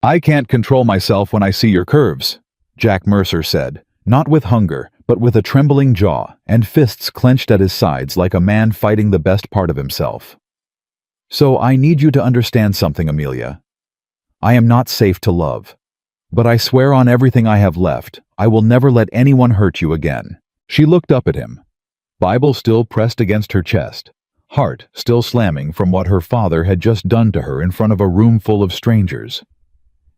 "I can't control myself when I see your curves," Jack Mercer said, not with hunger, but with a trembling jaw and fists clenched at his sides like a man fighting the best part of himself. "So I need you to understand something, Amelia. I am not safe to love. But I swear on everything I have left, I will never let anyone hurt you again." She looked up at him, Bible still pressed against her chest, heart still slamming from what her father had just done to her in front of a room full of strangers.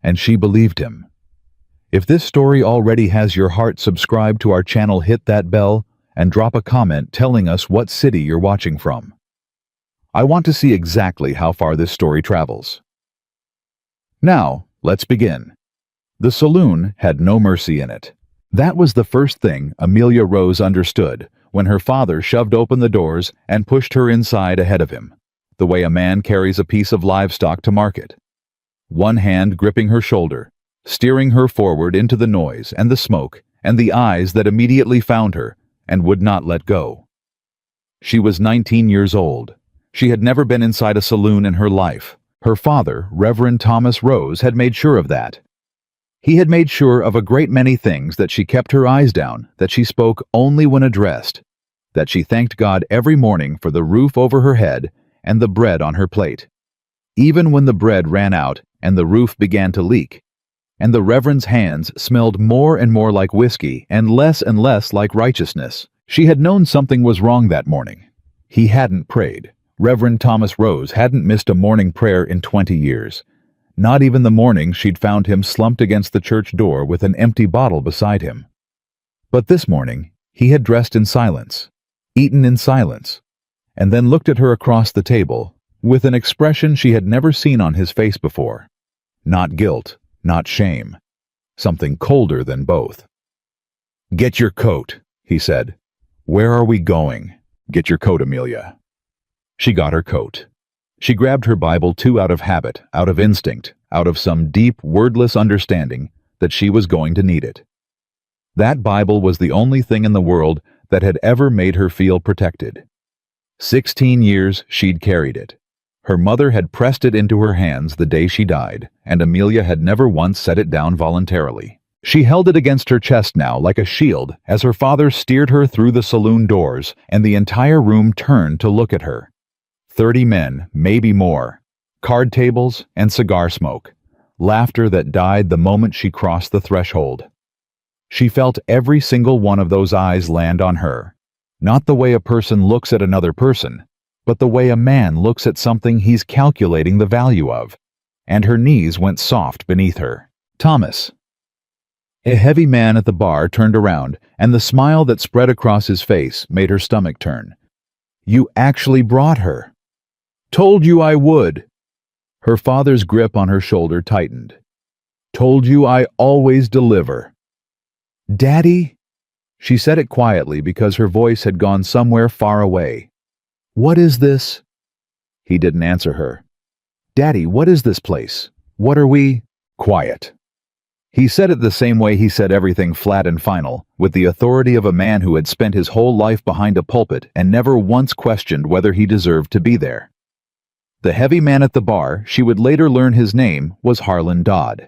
And she believed him. If this story already has your heart, subscribe to our channel, hit that bell, and drop a comment telling us what city you're watching from. I want to see exactly how far this story travels. Now, let's begin. The saloon had no mercy in it. That was the first thing Amelia Rose understood when her father shoved open the doors and pushed her inside ahead of him, the way a man carries a piece of livestock to market. One hand gripping her shoulder, steering her forward into the noise and the smoke and the eyes that immediately found her and would not let go. She was 19 years old. She had never been inside a saloon in her life. Her father, Reverend Thomas Rose, had made sure of that. He had made sure of a great many things, that she kept her eyes down, that she spoke only when addressed, that she thanked God every morning for the roof over her head and the bread on her plate. Even when the bread ran out and the roof began to leak, and the Reverend's hands smelled more and more like whiskey and less like righteousness, she had known something was wrong that morning. He hadn't prayed. Reverend Thomas Rose hadn't missed a morning prayer in 20 years. Not even the morning she'd found him slumped against the church door with an empty bottle beside him. But this morning, he had dressed in silence, eaten in silence, and then looked at her across the table with an expression she had never seen on his face before. Not guilt, not shame. Something colder than both. "Get your coat," he said. "Where are we going? Get your coat, Amelia." She got her coat. She grabbed her Bible too, out of habit, out of instinct, out of some deep, wordless understanding that she was going to need it. That Bible was the only thing in the world that had ever made her feel protected. 16 years she'd carried it. Her mother had pressed it into her hands the day she died, and Amelia had never once set it down voluntarily. She held it against her chest now like a shield as her father steered her through the saloon doors, and the entire room turned to look at her. 30 men, maybe more, card tables and cigar smoke, laughter that died the moment she crossed the threshold. She felt every single one of those eyes land on her, not the way a person looks at another person, but the way a man looks at something he's calculating the value of, and her knees went soft beneath her. "Thomas." A heavy man at the bar turned around, and the smile that spread across his face made her stomach turn. "You actually brought her." "Told you I would." Her father's grip on her shoulder tightened. "Told you I always deliver." "Daddy?" She said it quietly because her voice had gone somewhere far away. "What is this?" He didn't answer her. "Daddy, what is this place? What are we—" "Quiet." He said it the same way he said everything, flat and final, with the authority of a man who had spent his whole life behind a pulpit and never once questioned whether he deserved to be there. The heavy man at the bar, she would later learn his name, was Harlan Dodd.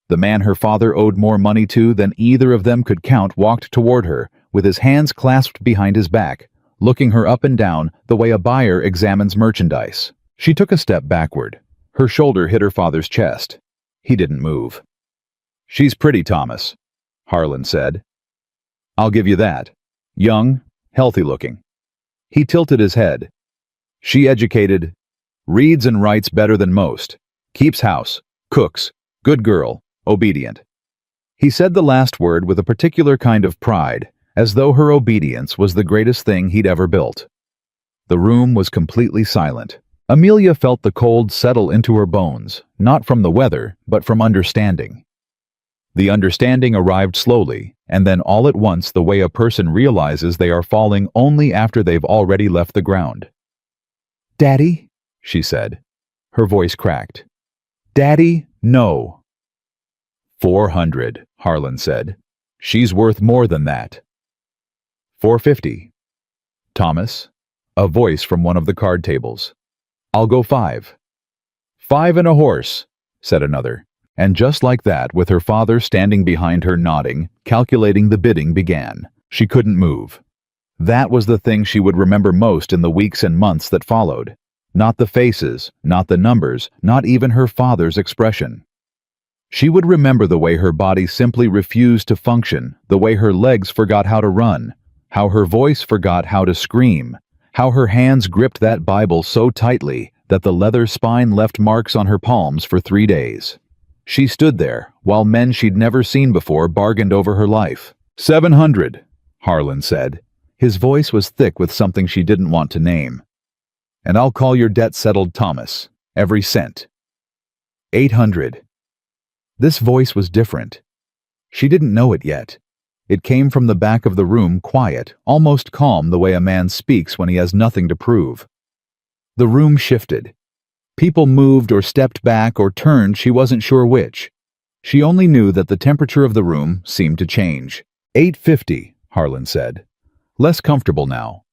The man her father owed more money to than either of them could count walked toward her, with his hands clasped behind his back, looking her up and down the way a buyer examines merchandise. She took a step backward. Her shoulder hit her father's chest. He didn't move. "She's pretty, Thomas," Harlan said. "I'll give you that. Young, healthy looking." He tilted his head. "She educated, reads and writes better than most, keeps house, cooks, good girl, obedient." He said the last word with a particular kind of pride, as though her obedience was the greatest thing he'd ever built. The room was completely silent. Amelia felt the cold settle into her bones, not from the weather, but from understanding. The understanding arrived slowly, and then all at once, the way a person realizes they are falling only after they've already left the ground. "Daddy?" she said. Her voice cracked. "Daddy, no." 400, Harlan said. "She's worth more than that." 450. "Thomas?" A voice from one of the card tables. "I'll go 5. 5 and a horse," said another, And just like that, with her father standing behind her nodding, calculating, the bidding began. She couldn't move. That was the thing she would remember most in the weeks and months that followed. Not the faces, not the numbers, not even her father's expression. She would remember the way her body simply refused to function, the way her legs forgot how to run, how her voice forgot how to scream, how her hands gripped that Bible so tightly that the leather spine left marks on her palms for 3 days. She stood there, while men she'd never seen before bargained over her life. 700, Harlan said. His voice was thick with something she didn't want to name. And I'll call your debt settled, Thomas. Every cent. 800. This voice was different. She didn't know it yet. It came from the back of the room, quiet, almost calm, the way a man speaks when he has nothing to prove. The room shifted. People moved or stepped back or turned, she wasn't sure which. She only knew that the temperature of the room seemed to change. 850, Harlan said. Less comfortable now.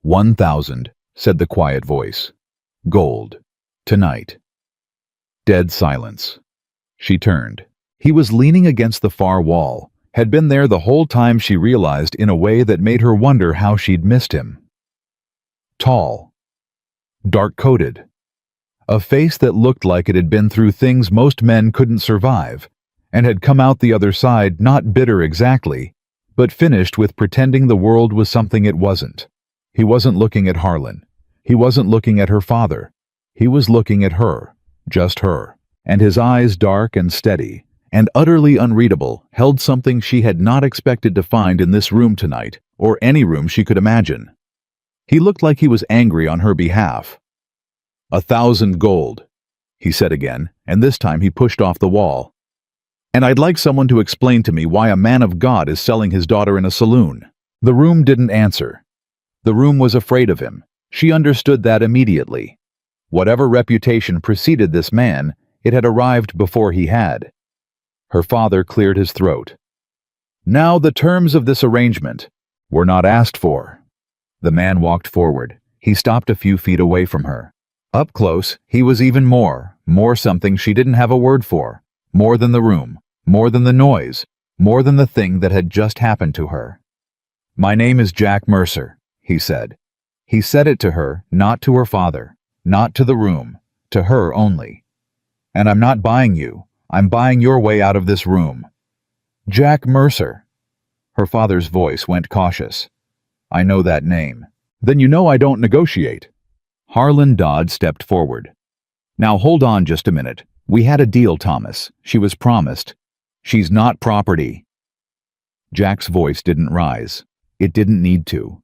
1,000, said the quiet voice. Gold. Tonight. Dead silence. She turned. He was leaning against the far wall, had been there the whole time, she realized, in a way that made her wonder how she'd missed him. Tall. Dark-coated. A face that looked like it had been through things most men couldn't survive, and had come out the other side not bitter exactly, but finished with pretending the world was something it wasn't. He wasn't looking at Harlan. He wasn't looking at her father. He was looking at her, just her, and his eyes, dark and steady, and utterly unreadable, held something she had not expected to find in this room tonight, or any room she could imagine. He looked like he was angry on her behalf. 1,000 gold, he said again, and this time he pushed off the wall. And I'd like someone to explain to me why a man of God is selling his daughter in a saloon. The room didn't answer. The room was afraid of him. She understood that immediately. Whatever reputation preceded this man, it had arrived before he had. Her father cleared his throat. Now the terms of this arrangement were not asked for. The man walked forward. He stopped a few feet away from her. Up close, he was even more something she didn't have a word for. More than the room, more than the noise, more than the thing that had just happened to her. My name is Jack Mercer, he said. He said it to her, not to her father, not to the room, to her only. And I'm not buying you. I'm buying your way out of this room. Jack Mercer. Her father's voice went cautious. I know that name. Then you know I don't negotiate. Harlan Dodd stepped forward. Now hold on just a minute. We had a deal, Thomas. She was promised. She's not property. Jack's voice didn't rise. It didn't need to.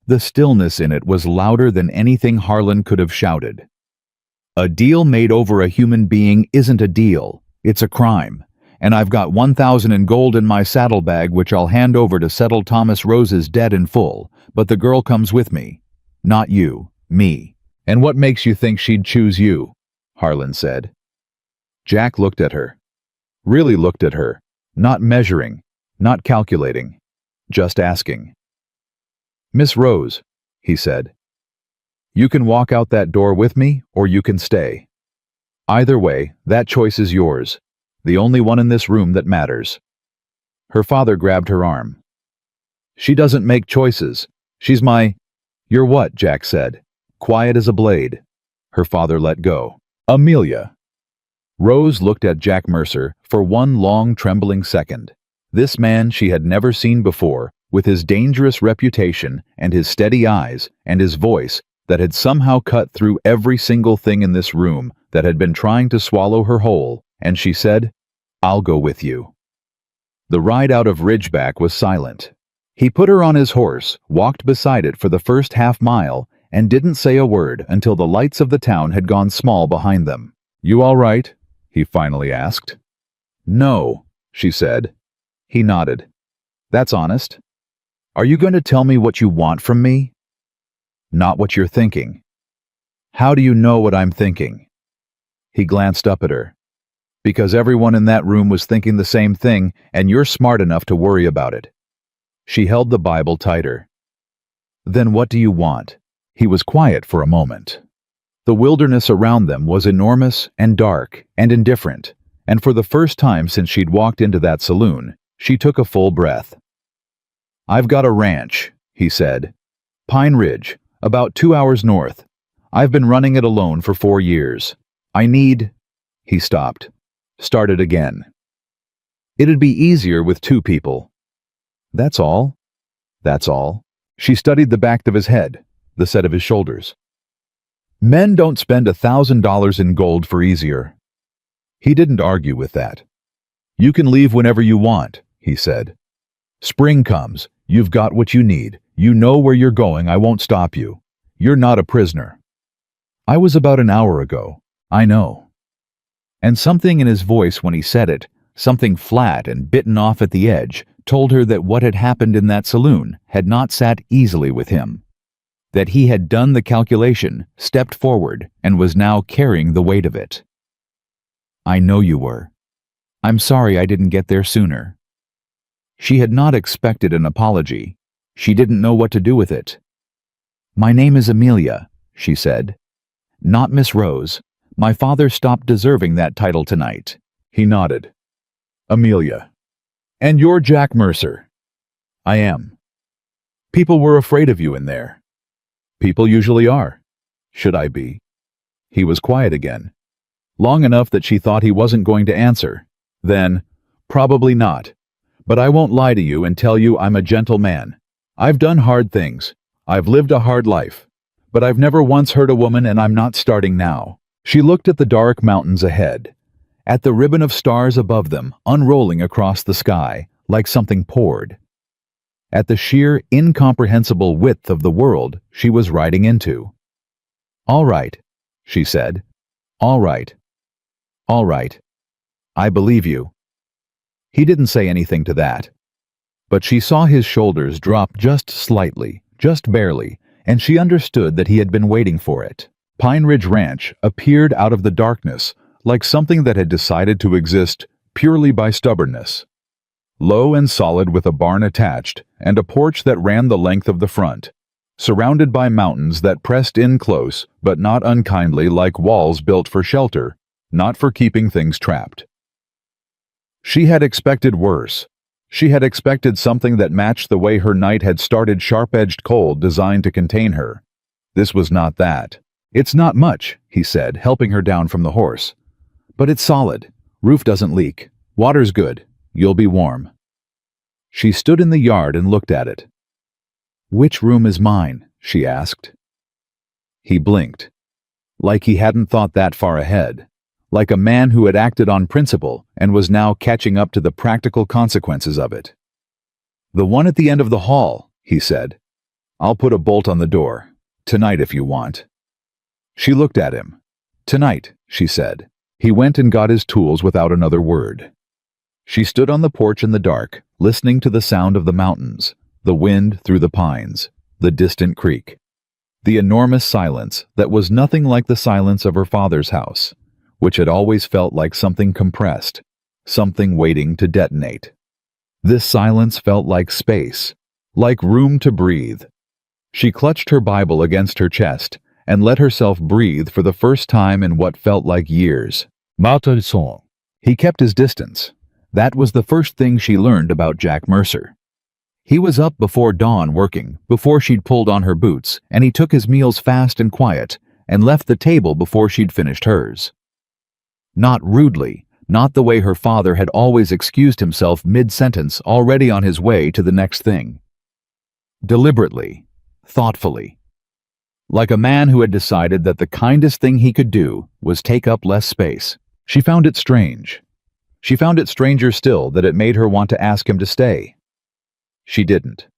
The stillness in it was louder than anything Harlan could have shouted. A deal made over a human being isn't a deal. It's a crime. And I've got 1,000 in gold in my saddlebag, which I'll hand over to settle Thomas Rose's debt in full. But the girl comes with me. Not you. Me. And what makes you think she'd choose you? Harlan said. Jack looked at her. Really looked at her. Not measuring. Not calculating. Just asking. Miss Rose, he said. You can walk out that door with me, or you can stay. Either way, that choice is yours. The only one in this room that matters. Her father grabbed her arm. She doesn't make choices. She's my... You're what? Jack said. Quiet as a blade. Her father let go. Amelia. Rose looked at Jack Mercer for one long, trembling second. This man she had never seen before, with his dangerous reputation and his steady eyes and his voice that had somehow cut through every single thing in this room that had been trying to swallow her whole, and she said, I'll go with you. The ride out of Ridgeback was silent. He put her on his horse, walked beside it for the first half-mile, and didn't say a word until the lights of the town had gone small behind them. You all right? He finally asked. No, she said. He nodded. That's honest. Are you going to tell me what you want from me? Not what you're thinking. How do you know what I'm thinking? He glanced up at her. Because everyone in that room was thinking the same thing, and you're smart enough to worry about it. She held the Bible tighter. Then what do you want? He was quiet for a moment. The wilderness around them was enormous and dark and indifferent, and for the first time since she'd walked into that saloon, she took a full breath. "I've got a ranch," he said. "Pine Ridge, about 2 hours north. I've been running it alone for 4 years. I need—" He stopped. Started again. "It'd be easier with 2 people." "That's all?" "That's all." She studied the back of his head, the set of his shoulders. "Men don't spend $1,000 in gold for easier." He didn't argue with that. "You can leave whenever you want," he said. "Spring comes, you've got what you need, you know where you're going, I won't stop you. You're not a prisoner." "I was about an hour ago. I know." And something in his voice when he said it, something flat and bitten off at the edge, told her that what had happened in that saloon had not sat easily with him. That he had done the calculation, stepped forward, and was now carrying the weight of it. "I know you were. I'm sorry I didn't get there sooner." She had not expected an apology. She didn't know what to do with it. "My name is Amelia," she said. "Not Miss Rose. My father stopped deserving that title tonight." He nodded. "Amelia. And you're Jack Mercer." "I am." "People were afraid of you in there." "People usually are. Should I be?" He was quiet again. Long enough that she thought he wasn't going to answer. Then, "Probably not. But I won't lie to you and tell you I'm a gentle man. I've done hard things. I've lived a hard life. But I've never once hurt a woman, and I'm not starting now." She looked at the dark mountains ahead, at the ribbon of stars above them unrolling across the sky like something poured, at the sheer, incomprehensible width of the world she was riding into. "All right," she said. "All right. All right. I believe you." He didn't say anything to that. But she saw his shoulders drop just slightly, just barely, and she understood that he had been waiting for it. Pine Ridge Ranch appeared out of the darkness like something that had decided to exist purely by stubbornness. Low and solid with a barn attached and a porch that ran the length of the front, surrounded by mountains that pressed in close but not unkindly like walls built for shelter, not for keeping things trapped. She had expected worse. She had expected something that matched the way her night had started, sharp-edged cold designed to contain her. This was not that. "It's not much," he said, helping her down from the horse. "But it's solid. Roof doesn't leak. Water's good. You'll be warm." She stood in the yard and looked at it. "Which room is mine?" she asked. He blinked. Like he hadn't thought that far ahead. Like a man who had acted on principle and was now catching up to the practical consequences of it. "The one at the end of the hall," he said. "I'll put a bolt on the door. Tonight if you want." She looked at him. "Tonight," she said. He went and got his tools without another word. She stood on the porch in the dark, listening to the sound of the mountains, the wind through the pines, the distant creek. The enormous silence that was nothing like the silence of her father's house, which had always felt like something compressed, something waiting to detonate. This silence felt like space, like room to breathe. She clutched her Bible against her chest and let herself breathe for the first time in what felt like years. Martelson. He kept his distance. That was the first thing she learned about Jack Mercer. He was up before dawn working, before she'd pulled on her boots, and he took his meals fast and quiet, and left the table before she'd finished hers. Not rudely, not the way her father had always excused himself mid-sentence, already on his way to the next thing. Deliberately, thoughtfully. Like a man who had decided that the kindest thing he could do was take up less space. She found it strange. She found it stranger still that it made her want to ask him to stay. She didn't.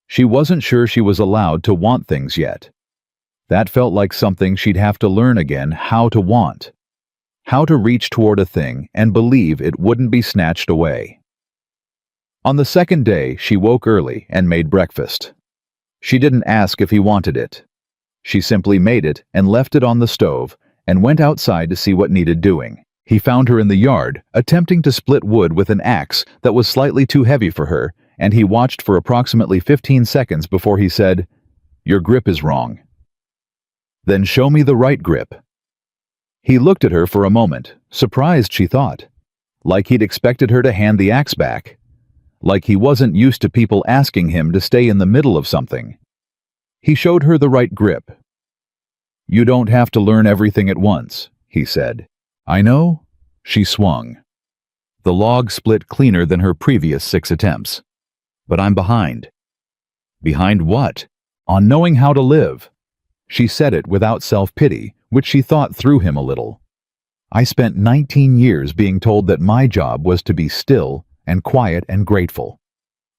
She wasn't sure she was allowed to want things yet. That felt like something she'd have to learn again how to want. How to reach toward a thing and believe it wouldn't be snatched away. On the second day, she woke early and made breakfast. She didn't ask if he wanted it. She simply made it and left it on the stove and went outside to see what needed doing. He found her in the yard, attempting to split wood with an axe that was slightly too heavy for her, and he watched for approximately 15 seconds before he said, "Your grip is wrong." "Then show me the right grip." He looked at her for a moment, surprised she thought. like he'd expected her to hand the axe back, like he wasn't used to people asking him to stay in the middle of something. He showed her the right grip. "You don't have to learn everything at once," he said. "I know." She swung. The log split cleaner than her previous 6 attempts. "But I'm behind." Behind what? On knowing how to live. She said it without self-pity, which she thought threw him a little. "I spent 19 years being told that my job was to be still and quiet and grateful.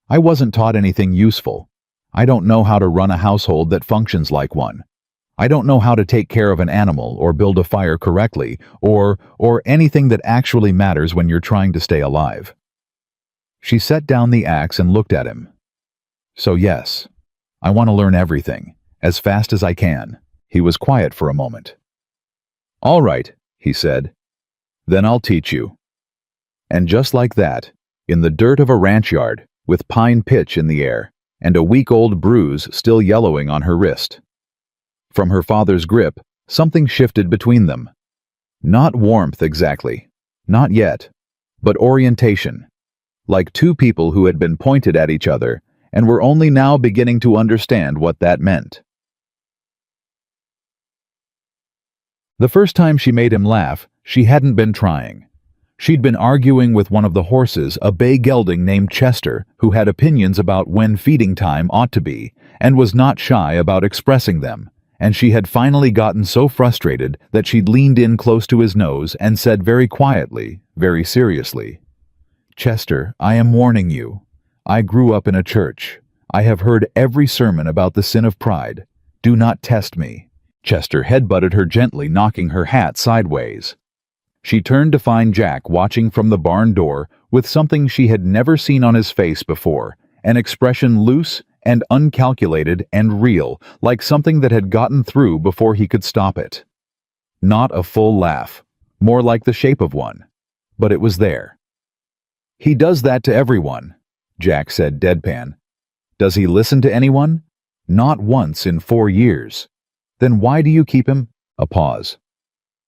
I wasn't taught anything useful. I don't know how to run a household that functions like one. I don't know how to take care of an animal or build a fire correctly or anything that actually matters when you're trying to stay alive." She set down the axe and looked at him. "So yes, I want to learn everything, as fast as I can." He was quiet for a moment. "All right," he said. "Then I'll teach you." And just like that, in the dirt of a ranch yard, with pine pitch in the air, and a week-old bruise still yellowing on her wrist. From her father's grip, something shifted between them. Not warmth exactly, not yet, but orientation, like two people who had been pointed at each other and were only now beginning to understand what that meant. The first time she made him laugh, she hadn't been trying. She'd been arguing with one of the horses, a bay gelding named Chester, who had opinions about when feeding time ought to be, and was not shy about expressing them, and she had finally gotten so frustrated that she'd leaned in close to his nose and said very quietly, very seriously, "Chester, I am warning you. I grew up in a church. I have heard every sermon about the sin of pride. Do not test me." Chester headbutted her gently, knocking her hat sideways. She turned to find Jack watching from the barn door with something she had never seen on his face before, an expression loose and uncalculated and real, like something that had gotten through before he could stop it. Not a full laugh, more like the shape of one, but it was there. "He does that to everyone," Jack said deadpan. "Does he listen to anyone? Not once in 4 years. Then why do you keep him?" A pause.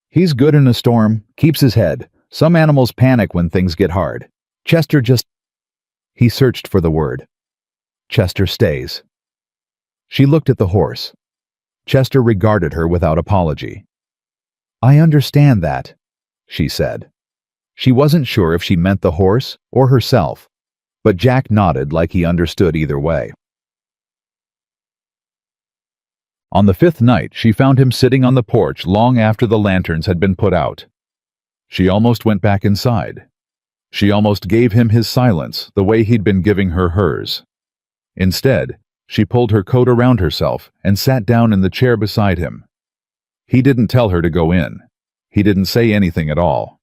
"He's good in a storm, keeps his head. Some animals panic when things get hard. Chester just..." He searched for the word. "Chester stays." She looked at the horse. Chester regarded her without apology. "I understand that," she said. She wasn't sure if she meant the horse or herself, but Jack nodded like he understood either way. On the 5th night, she found him sitting on the porch long after the lanterns had been put out. She almost went back inside. She almost gave him his silence the way he'd been giving her hers. Instead, she pulled her coat around herself and sat down in the chair beside him. He didn't tell her to go in. He didn't say anything at all.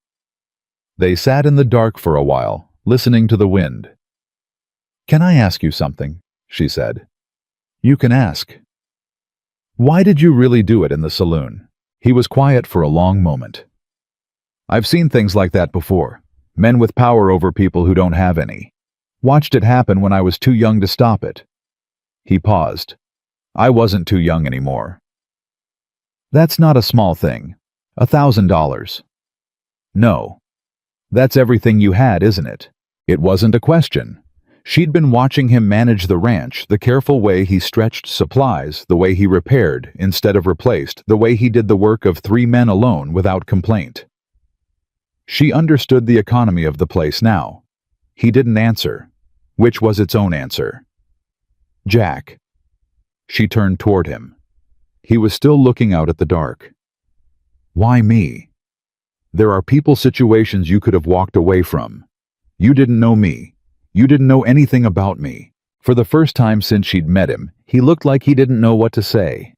They sat in the dark for a while, listening to the wind. "Can I ask you something?" she said. "You can ask." "Why did you really do it in the saloon?" He was quiet for a long moment. "I've seen things like that before. Men with power over people who don't have any. Watched it happen when I was too young to stop it." He paused. "I wasn't too young anymore." "That's not a small thing. $1,000. "No. That's everything you had, isn't it?" It wasn't a question. She'd been watching him manage the ranch, the careful way he stretched supplies, the way he repaired instead of replaced, the way he did the work of 3 men alone without complaint. She understood the economy of the place now. He didn't answer, which was its own answer. "Jack." She turned toward him. He was still looking out at the dark. "Why me? There are people situations you could have walked away from. You didn't know me. You didn't know anything about me." For the first time since she'd met him, he looked like he didn't know what to say.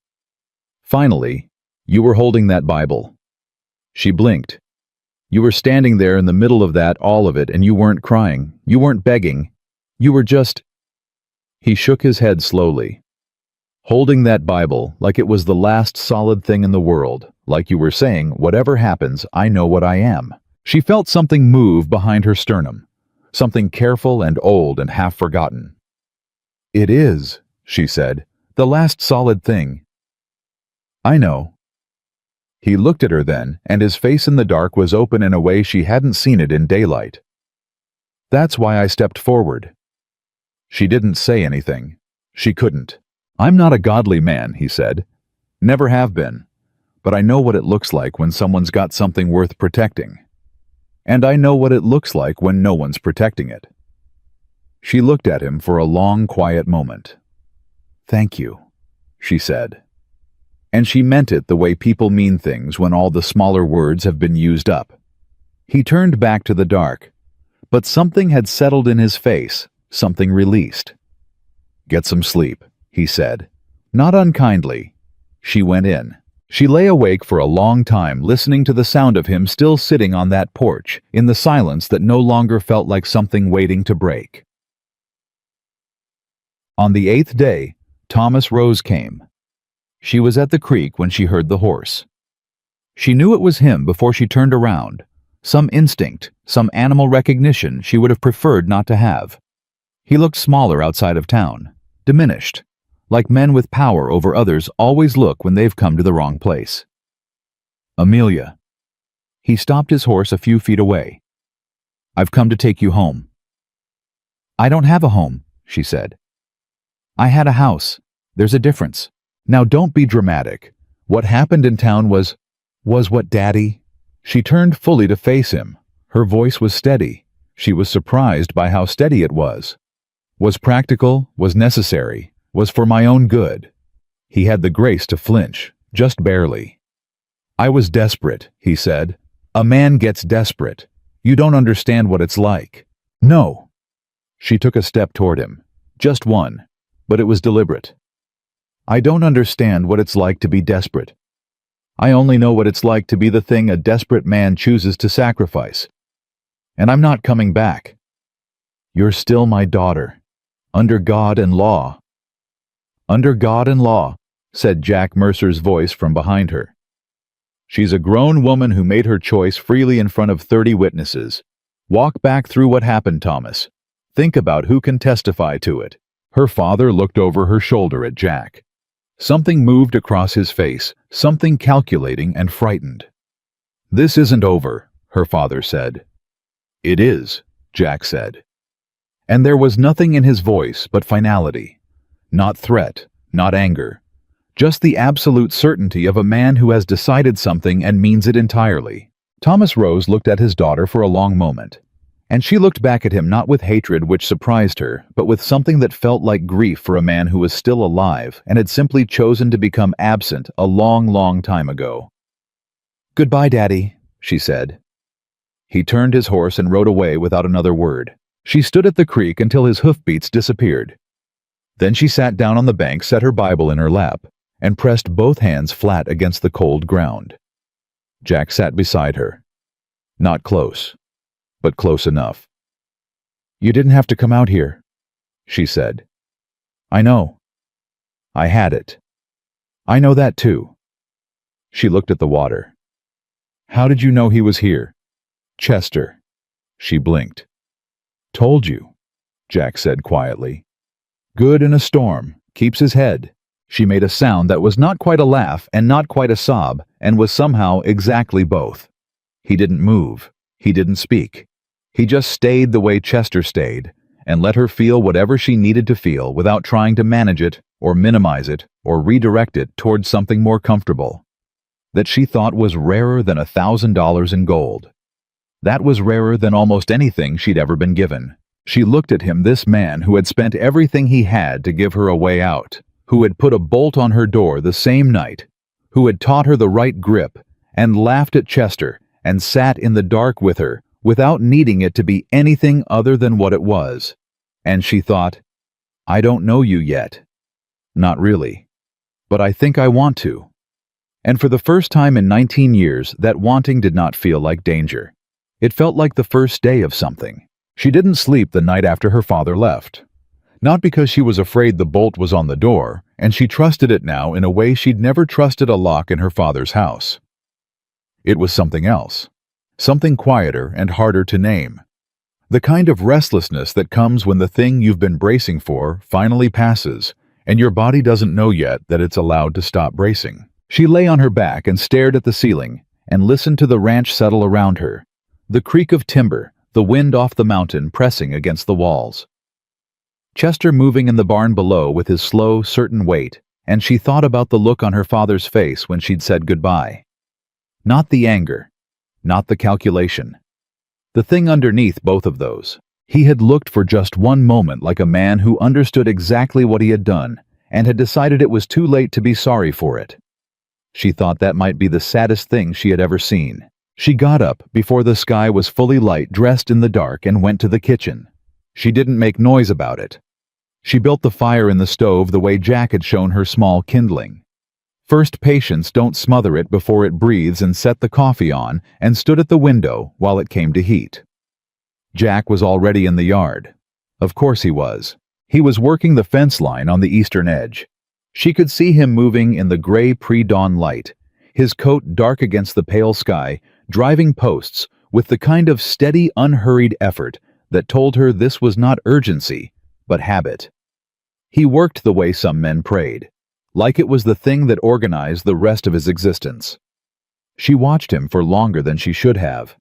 "Finally, you were holding that Bible." She blinked. "You were standing there in the middle of that, all of it, and you weren't crying. You weren't begging. You were just..." He shook his head slowly. "Holding that Bible like it was the last solid thing in the world, like you were saying, whatever happens, I know what I am." She felt something move behind her sternum. Something careful and old and half-forgotten. "It is," she said, "the last solid thing." "I know." He looked at her then, and his face in the dark was open in a way she hadn't seen it in daylight. "That's why I stepped forward." She didn't say anything. She couldn't. "I'm not a godly man," he said. "Never have been. But I know what it looks like when someone's got something worth protecting. And I know what it looks like when no one's protecting it." She looked at him for a long, quiet moment. "Thank you," she said. And she meant it the way people mean things when all the smaller words have been used up. He turned back to the dark, but something had settled in his face, something released. "Get some sleep," he said, not unkindly. She went in. She lay awake for a long time, listening to the sound of him still sitting on that porch, in the silence that no longer felt like something waiting to break. On the 8th day, Thomas Rose came. She was at the creek when she heard the horse. She knew it was him before she turned around. Some instinct, some animal recognition she would have preferred not to have. He looked smaller outside of town, diminished, like men with power over others always look when they've come to the wrong place. "Amelia." He stopped his horse a few feet away. "I've come to take you home." "I don't have a home," she said. "I had a house. There's a difference. Now don't be dramatic. What happened in town was what, Daddy?" She turned fully to face him. Her voice was steady. She was surprised by how steady it was. "Was practical, was necessary, was for my own good." He had the grace to flinch, just barely. "I was desperate," he said. "A man gets desperate. You don't understand what it's like." "No." She took a step toward him. Just one, but it was deliberate. "I don't understand what it's like to be desperate. I only know what it's like to be the thing a desperate man chooses to sacrifice. And I'm not coming back. You're still my daughter, under God and law." "Under God and law," said Jack Mercer's voice from behind her. "She's a grown woman who made her choice freely in front of 30 witnesses. Walk back through what happened, Thomas. Think about who can testify to it." Her father looked over her shoulder at Jack. Something moved across his face, something calculating and frightened. "This isn't over," her father said. "It is," Jack said. And there was nothing in his voice but finality. Not threat, not anger. Just the absolute certainty of a man who has decided something and means it entirely. Thomas Rose looked at his daughter for a long moment, and she looked back at him not with hatred which surprised her, but with something that felt like grief for a man who was still alive and had simply chosen to become absent a long, long time ago. "Goodbye, Daddy," she said. He turned his horse and rode away without another word. She stood at the creek until his hoofbeats disappeared. Then she sat down on the bank, set her Bible in her lap, and pressed both hands flat against the cold ground. Jack sat beside her. Not close, but close enough. "You didn't have to come out here," she said. "I know. I had it. I know that too." She looked at the water. "How did you know he was here?" "Chester." She blinked. "Told you," Jack said quietly. "Good in a storm, keeps his head." She made a sound that was not quite a laugh and not quite a sob, and was somehow exactly both. He didn't move. He didn't speak. He just stayed the way Chester stayed, and let her feel whatever she needed to feel without trying to manage it, or minimize it, or redirect it towards something more comfortable. That she thought was rarer than $1,000 in gold. That was rarer than almost anything she'd ever been given. She looked at him, this man who had spent everything he had to give her a way out, who had put a bolt on her door the same night, who had taught her the right grip, and laughed at Chester, and sat in the dark with her, without needing it to be anything other than what it was. And she thought, "I don't know you yet. Not really. But I think I want to." And for the first time in 19 years, that wanting did not feel like danger. It felt like the first day of something. She didn't sleep the night after her father left. Not because she was afraid the bolt was on the door, and she trusted it now in a way she'd never trusted a lock in her father's house. It was something else. Something quieter and harder to name. The kind of restlessness that comes when the thing you've been bracing for finally passes, and your body doesn't know yet that it's allowed to stop bracing. She lay on her back and stared at the ceiling and listened to the ranch settle around her, the creak of timber, the wind off the mountain pressing against the walls. Chester moving in the barn below with his slow, certain weight, and she thought about the look on her father's face when she'd said goodbye. Not the anger, not the calculation. The thing underneath both of those. He had looked for just one moment like a man who understood exactly what he had done and had decided it was too late to be sorry for it. She thought that might be the saddest thing she had ever seen. She got up before the sky was fully light, dressed in the dark, and went to the kitchen. She didn't make noise about it. She built the fire in the stove the way Jack had shown her small kindling. First patients don't smother it before it breathes, and set the coffee on and stood at the window while it came to heat. Jack was already in the yard. Of course he was. He was working the fence line on the eastern edge. She could see him moving in the gray pre-dawn light, his coat dark against the pale sky, driving posts with the kind of steady, unhurried effort that told her this was not urgency, but habit. He worked the way some men prayed, like it was the thing that organized the rest of his existence. She watched him for longer than she should have.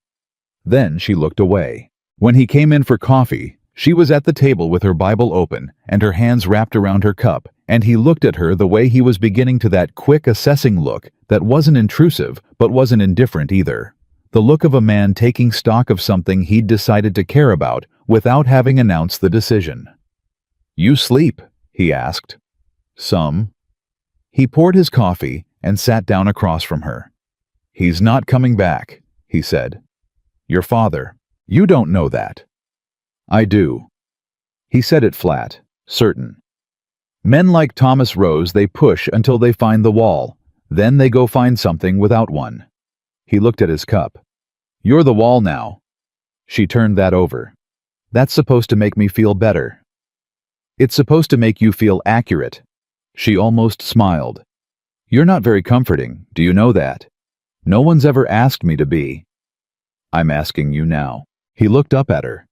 Then she looked away. When he came in for coffee, she was at the table with her Bible open and her hands wrapped around her cup, and he looked at her the way he was beginning to, that quick, assessing look that wasn't intrusive but wasn't indifferent either. The look of a man taking stock of something he'd decided to care about without having announced the decision. "You sleep?" he asked. "Some." He poured his coffee and sat down across from her. "He's not coming back," he said. "Your father. You don't know that." "I do." He said it flat, certain. Men like Thomas Rose, they push until they find the wall. Then they go find something without one. He looked at his cup. "You're the wall now." She turned that over. "That's supposed to make me feel better." "It's supposed to make you feel accurate." She almost smiled. "You're not very comforting, do you know that? No one's ever asked me to be." "I'm asking you now." He looked up at her.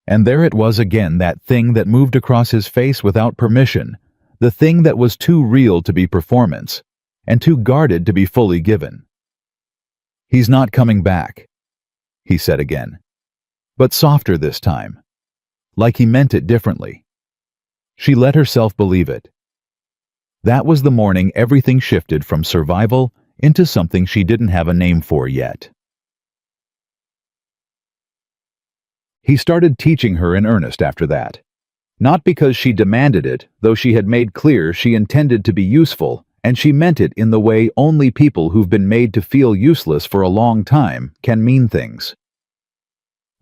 And there it was again, that thing that moved across his face without permission, the thing that was too real to be performance, and too guarded to be fully given. "He's not coming back," he said again, but softer this time, like he meant it differently. She let herself believe it. That was the morning everything shifted from survival into something she didn't have a name for yet. He started teaching her in earnest after that. Not because she demanded it, though she had made clear she intended to be useful, and she meant it in the way only people who've been made to feel useless for a long time can mean things.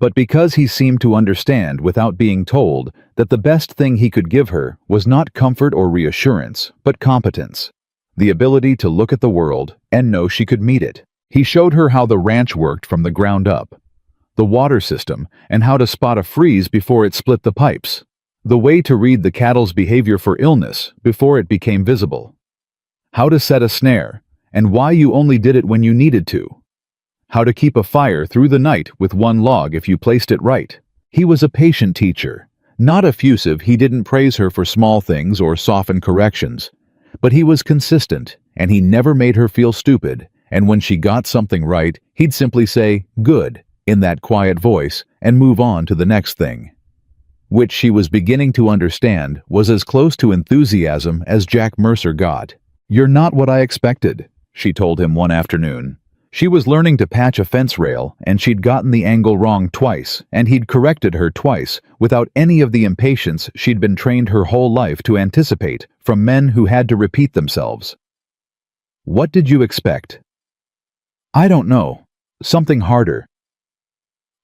But because he seemed to understand without being told that the best thing he could give her was not comfort or reassurance, but competence. The ability to look at the world and know she could meet it. He showed her how the ranch worked from the ground up, the water system, and how to spot a freeze before it split the pipes, the way to read the cattle's behavior for illness before it became visible, how to set a snare, and why you only did it when you needed to, how to keep a fire through the night with one log if you placed it right. He was a patient teacher, not effusive. He didn't praise her for small things or soften corrections, but he was consistent, and he never made her feel stupid, and when she got something right, he'd simply say, "Good," in that quiet voice, and move on to the next thing. Which she was beginning to understand was as close to enthusiasm as Jack Mercer got. "You're not what I expected," she told him one afternoon. She was learning to patch a fence rail, and she'd gotten the angle wrong twice, and he'd corrected her twice, without any of the impatience she'd been trained her whole life to anticipate from men who had to repeat themselves. "What did you expect?" "I don't know. Something harder."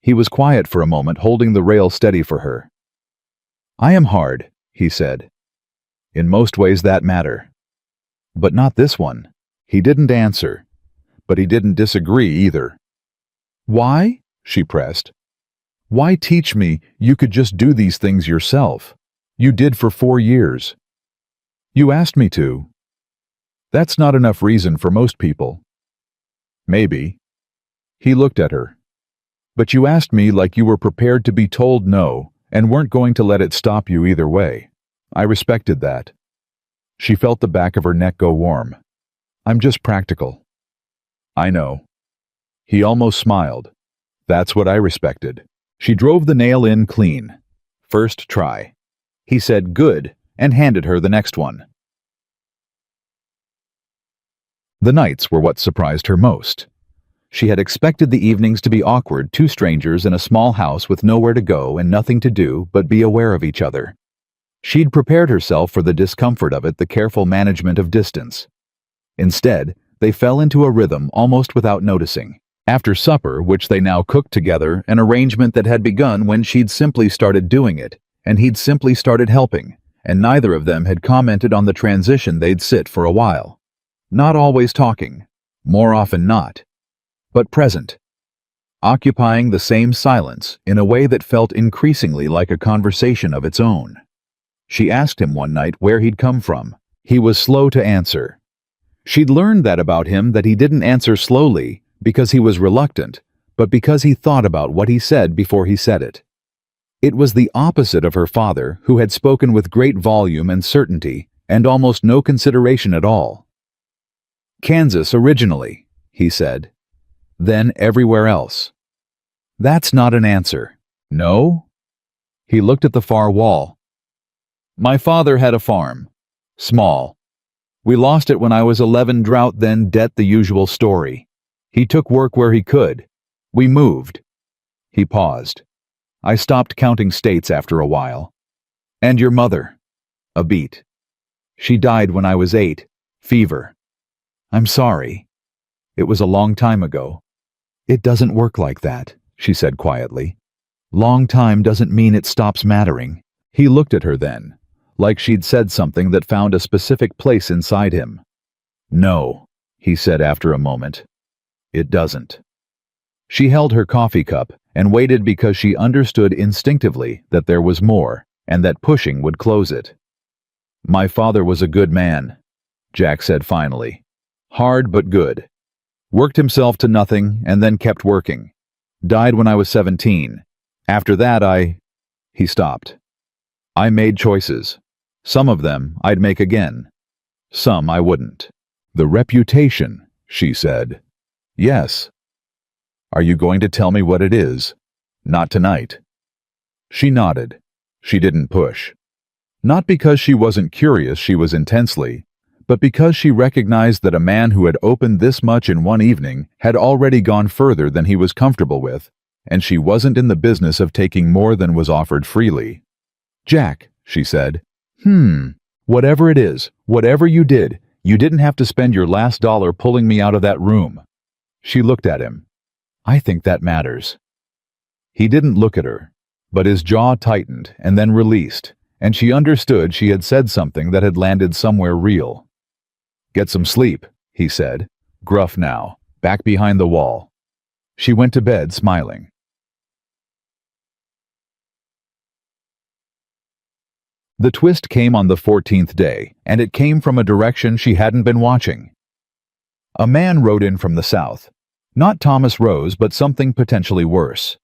He was quiet for a moment, holding the rail steady for her. "I am hard," he said. "In most ways that matter. But not this one." He didn't answer, but he didn't disagree either. "Why?" she pressed. "Why teach me you could just do these things yourself? You did for 4 years. You asked me to. That's not enough reason for most people." "Maybe." He looked at her. "But you asked me like you were prepared to be told no, and weren't going to let it stop you either way. I respected that." She felt the back of her neck go warm. I'm just practical. I know. He almost smiled. That's what I respected. She drove the nail in clean. First try. He said good and handed her the next one. The nights were what surprised her most. She had expected the evenings to be awkward, two strangers in a small house with nowhere to go and nothing to do but be aware of each other. She'd prepared herself for the discomfort of it, the careful management of distance. Instead, they fell into a rhythm almost without noticing. After supper, which they now cooked together, an arrangement that had begun when she'd simply started doing it, and he'd simply started helping, and neither of them had commented on the transition. They'd sit for a while. Not always talking, more often not, but present, occupying the same silence in a way that felt increasingly like a conversation of its own. She asked him one night where he'd come from. He was slow to answer. She'd learned that about him, that he didn't answer slowly because he was reluctant, but because he thought about what he said before he said it. It was the opposite of her father, who had spoken with great volume and certainty and almost no consideration at all. Kansas originally, he said. Then everywhere else. That's not an answer. No? He looked at the far wall. My father had a farm. Small. We lost it when I was 11, drought, then debt, the usual story. He took work where he could. We moved. He paused. I stopped counting states after a while. And your mother? A beat. She died when I was 8. Fever. I'm sorry. It was a long time ago. It doesn't work like that, she said quietly. Long time doesn't mean it stops mattering. He looked at her then, like she'd said something that found a specific place inside him. No, he said after a moment. It doesn't. She held her coffee cup and waited because she understood instinctively that there was more and that pushing would close it. My father was a good man, Jack said finally. Hard but good. Worked himself to nothing and then kept working. Died when I was 17. After that He stopped. I made choices. Some of them I'd make again. Some I wouldn't. The reputation, she said. Yes. Are you going to tell me what it is? Not tonight. She nodded. She didn't push. Not because she wasn't curious, she was intensely, but because she recognized that a man who had opened this much in one evening had already gone further than he was comfortable with, and she wasn't in the business of taking more than was offered freely. Jack, she said. Whatever it is, whatever you did, you didn't have to spend your last dollar pulling me out of that room. She looked at him. I think that matters. He didn't look at her, but his jaw tightened and then released, and she understood she had said something that had landed somewhere real. Get some sleep, he said, gruff now, back behind the wall. She went to bed smiling. The twist came on the 14th day, and it came from a direction she hadn't been watching. A man rode in from the south. Not Thomas Rose, but something potentially worse.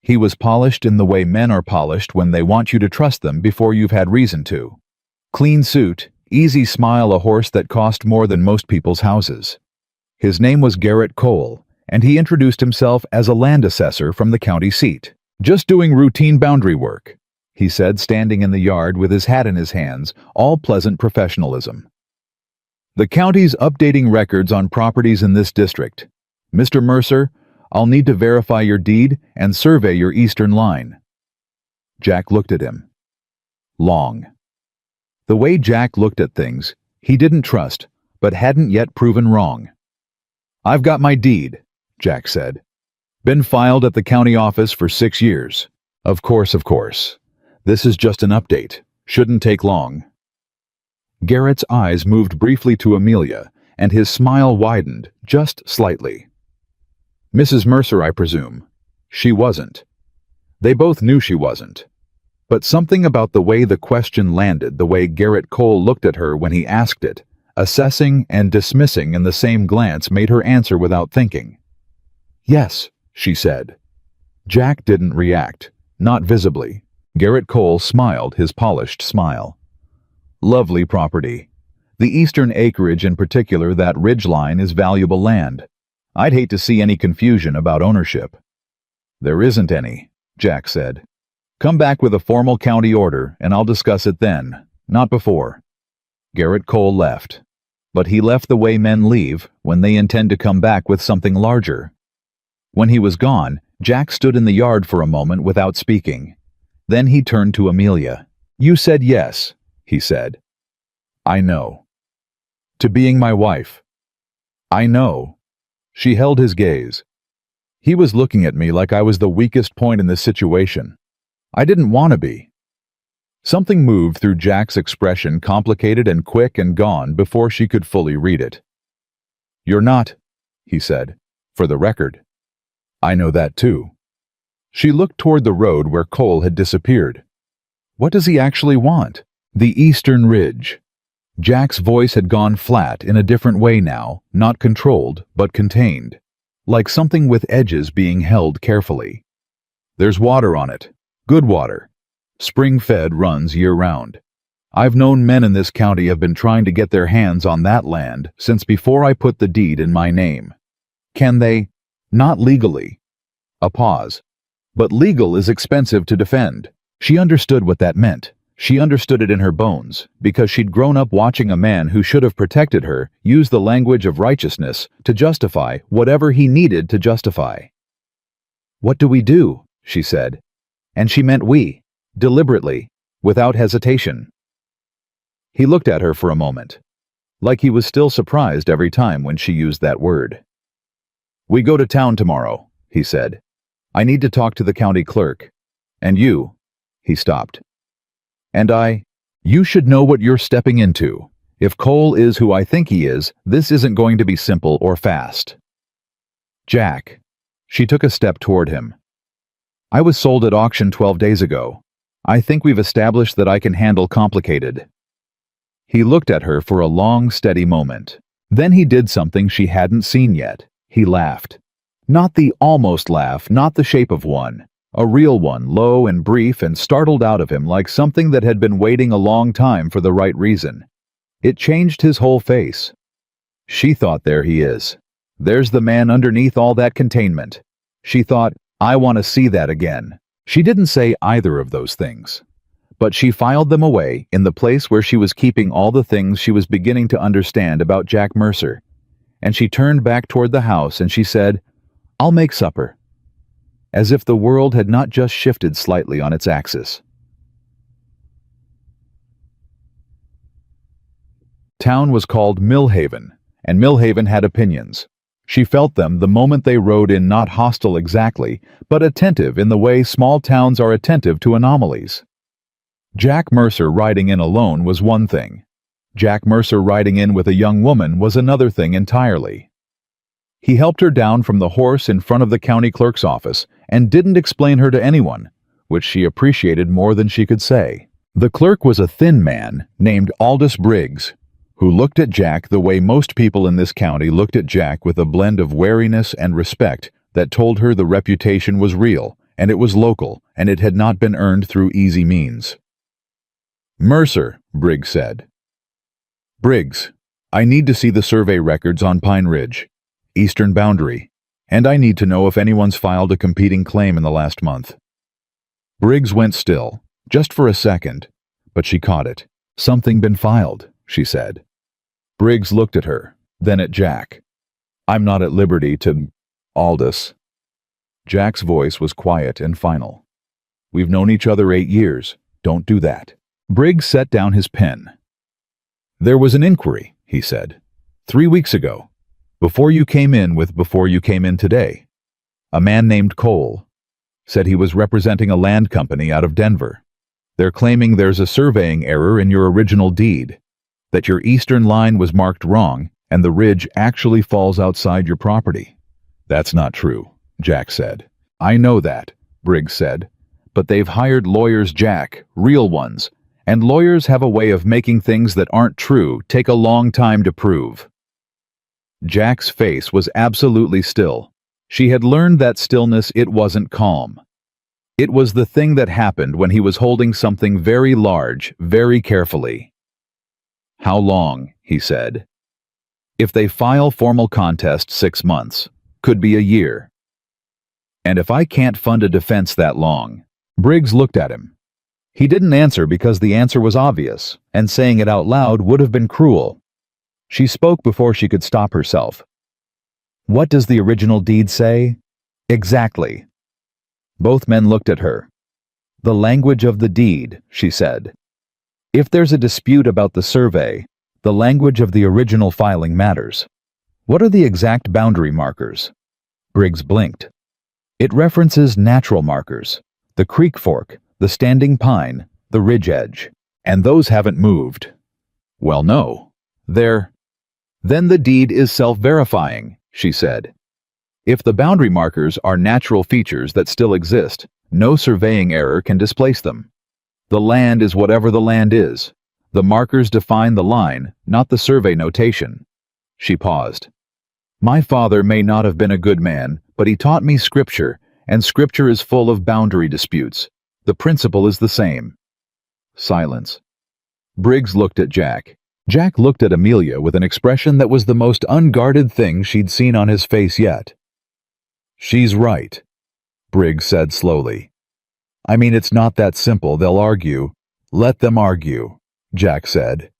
He was polished in the way men are polished when they want you to trust them before you've had reason to. Clean suit, easy smile, a horse that cost more than most people's houses. His name was Garrett Cole, and he introduced himself as a land assessor from the county seat. Just doing routine boundary work, he said, standing in the yard with his hat in his hands, all pleasant professionalism. The county's updating records on properties in this district. Mr. Mercer, I'll need to verify your deed and survey your eastern line. Jack looked at him. Long. The way Jack looked at things, he didn't trust, but hadn't yet proven wrong. I've got my deed, Jack said. Been filed at the county office for 6 years. Of course. This is just an update. Shouldn't take long. Garrett's eyes moved briefly to Amelia, and his smile widened, just slightly. Mrs. Mercer, I presume. She wasn't. They both knew she wasn't. But something about the way the question landed, the way Garrett Cole looked at her when he asked it, assessing and dismissing in the same glance, made her answer without thinking. Yes, she said. Jack didn't react, not visibly. Garrett Cole smiled his polished smile. Lovely property. The eastern acreage in particular, that ridgeline, is valuable land. I'd hate to see any confusion about ownership." "There isn't any," Jack said. "Come back with a formal county order and I'll discuss it then, not before." Garrett Cole left. But he left the way men leave when they intend to come back with something larger. When he was gone, Jack stood in the yard for a moment without speaking. Then he turned to Amelia. "You said yes," he said. "I know." "To being my wife." "I know." She held his gaze. He was looking at me like I was the weakest point in this situation. I didn't want to be. Something moved through Jack's expression, complicated and quick, and gone before she could fully read it. "You're not," he said, "for the record." "I know that too." She looked toward the road where Cole had disappeared. What does he actually want? The eastern ridge. Jack's voice had gone flat in a different way now, not controlled, but contained, like something with edges being held carefully. "There's water on it. Good water. Spring-fed, runs year-round. I've known men in this county have been trying to get their hands on that land since before I put the deed in my name. Can they? Not legally." A pause. "But legal is expensive to defend." She understood what that meant. She understood it in her bones, because she'd grown up watching a man who should have protected her use the language of righteousness to justify whatever he needed to justify. "What do we do?" she said. And she meant we, deliberately, without hesitation. He looked at her for a moment, like he was still surprised every time when she used that word. "We go to town tomorrow," he said. "I need to talk to the county clerk. And you," he stopped. "And you should know what you're stepping into. If Cole is who I think he is, this isn't going to be simple or fast." "Jack." She took a step toward him. "I was sold at auction 12 days ago. I think we've established that I can handle complicated." He looked at her for a long, steady moment. Then he did something she hadn't seen yet. He laughed. Not the almost laugh, not the shape of one. A real one, low and brief, and startled out of him like something that had been waiting a long time for the right reason. It changed his whole face. She thought, there he is. There's the man underneath all that containment. She thought, I want to see that again. She didn't say either of those things. But she filed them away in the place where she was keeping all the things she was beginning to understand about Jack Mercer. And she turned back toward the house and she said, "I'll make supper." As if the world had not just shifted slightly on its axis. Town was called Millhaven, and Millhaven had opinions. She felt them the moment they rode in, not hostile exactly, but attentive in the way small towns are attentive to anomalies. Jack Mercer riding in alone was one thing. Jack Mercer riding in with a young woman was another thing entirely. He helped her down from the horse in front of the county clerk's office and didn't explain her to anyone, which she appreciated more than she could say. The clerk was a thin man named Aldous Briggs, who looked at Jack the way most people in this county looked at Jack, with a blend of wariness and respect that told her the reputation was real, and it was local, and it had not been earned through easy means. "Mercer," Briggs said. "Briggs, I need to see the survey records on Pine Ridge, eastern boundary, and I need to know if anyone's filed a competing claim in the last month." Briggs went still, just for a second, but she caught it. "Something been filed," she said. Briggs looked at her, then at Jack. "I'm not at liberty to... Aldous." Jack's voice was quiet and final. "We've known each other 8 years. Don't do that." Briggs set down his pen. "There was an inquiry," he said, 3 weeks ago. Before you came in today. A man named Cole said he was representing a land company out of Denver. They're claiming there's a surveying error in your original deed, that your eastern line was marked wrong and the ridge actually falls outside your property." "That's not true," Jack said. "I know that," Briggs said, "but they've hired lawyers, Jack, real ones, and lawyers have a way of making things that aren't true take a long time to prove." Jack's face was absolutely still. She had learned that stillness, it wasn't calm. It was the thing that happened when he was holding something very large, very carefully. "How long?" he said. If they file formal contest 6 months, could be a year. And if I can't fund a defense that long? Briggs looked at him. He didn't answer because the answer was obvious, and saying it out loud would have been cruel. She spoke before she could stop herself. What does the original deed say? Exactly. Both men looked at her. The language of the deed, she said. If there's a dispute about the survey, the language of the original filing matters. What are the exact boundary markers? Briggs blinked. It references natural markers, the creek fork, the standing pine, the ridge edge, and those haven't moved. Well, no. They're... Then the deed is self-verifying, she said. If the boundary markers are natural features that still exist, no surveying error can displace them. The land is whatever the land is. The markers define the line, not the survey notation. She paused. My father may not have been a good man, but he taught me scripture, and scripture is full of boundary disputes. The principle is the same. Silence. Briggs looked at Jack. Jack looked at Amelia with an expression that was the most unguarded thing she'd seen on his face yet. She's right, Briggs said slowly. I mean, it's not that simple. They'll argue. Let them argue, Jack said.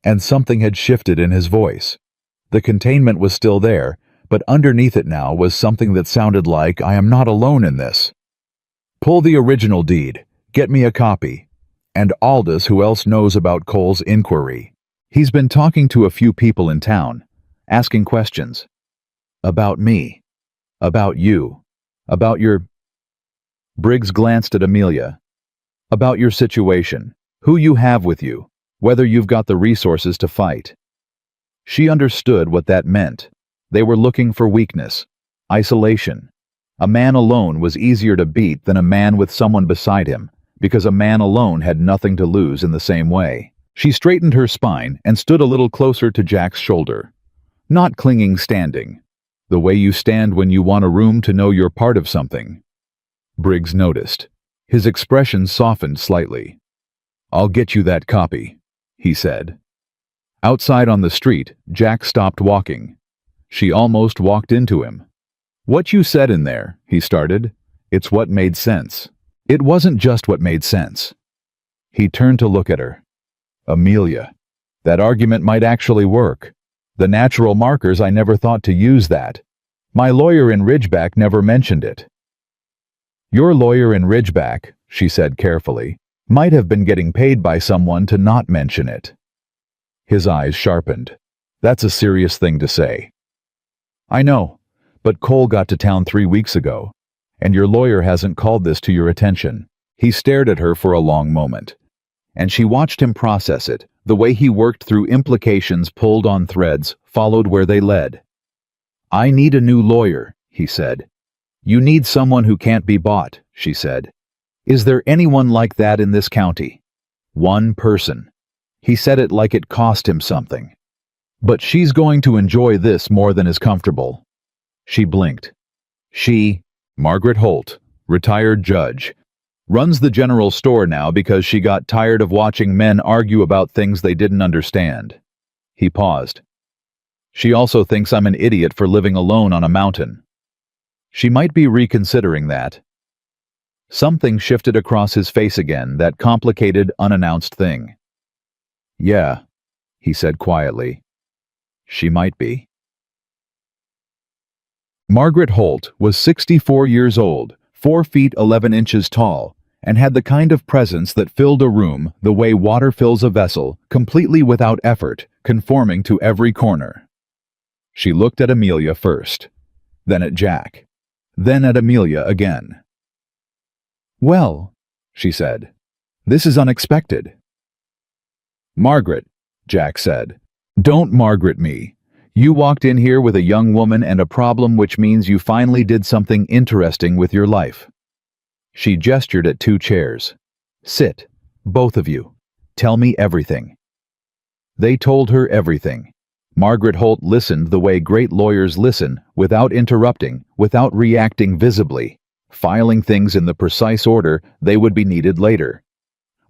And something had shifted in his voice. The containment was still there, but underneath it now was something that sounded like, I am not alone in this. Pull the original deed. Get me a copy. And Aldous, who else knows about Cole's inquiry? He's been talking to a few people in town, asking questions. About me. About you. About your... Briggs glanced at Amelia. About your situation. Who you have with you. Whether you've got the resources to fight. She understood what that meant. They were looking for weakness. Isolation. A man alone was easier to beat than a man with someone beside him, because a man alone had nothing to lose in the same way. She straightened her spine and stood a little closer to Jack's shoulder. Not clinging, standing. The way you stand when you want a room to know you're part of something. Briggs noticed. His expression softened slightly. I'll get you that copy, he said. Outside on the street, Jack stopped walking. She almost walked into him. What you said in there, he started. It's what made sense. It wasn't just what made sense. He turned to look at her. Amelia, that argument might actually work. The natural markers, I never thought to use that. My lawyer in Ridgeback never mentioned it. Your lawyer in Ridgeback, she said carefully, might have been getting paid by someone to not mention it. His eyes sharpened. That's a serious thing to say. I know, but Cole got to town 3 weeks ago, and your lawyer hasn't called this to your attention. He stared at her for a long moment, and she watched him process it, the way he worked through implications pulled on threads, followed where they led. I need a new lawyer, he said. You need someone who can't be bought, she said. Is there anyone like that in this county? One person. He said it like it cost him something. But she's going to enjoy this more than is comfortable. She blinked. She, Margaret Holt, retired judge, runs the general store now because she got tired of watching men argue about things they didn't understand. He paused. She also thinks I'm an idiot for living alone on a mountain. She might be reconsidering that. Something shifted across his face again, that complicated, unannounced thing. Yeah, he said quietly. She might be. Margaret Holt was 64 years old, 4 feet 11 inches tall, and had the kind of presence that filled a room the way water fills a vessel, completely without effort, conforming to every corner. She looked at Amelia first, then at Jack, then at Amelia again. Well, she said, this is unexpected. Margaret, Jack said, don't Margaret me. You walked in here with a young woman and a problem, which means you finally did something interesting with your life. She gestured at 2 chairs. Sit, both of you. Tell me everything. They told her everything. Margaret Holt listened the way great lawyers listen, without interrupting, without reacting visibly, filing things in the precise order they would be needed later.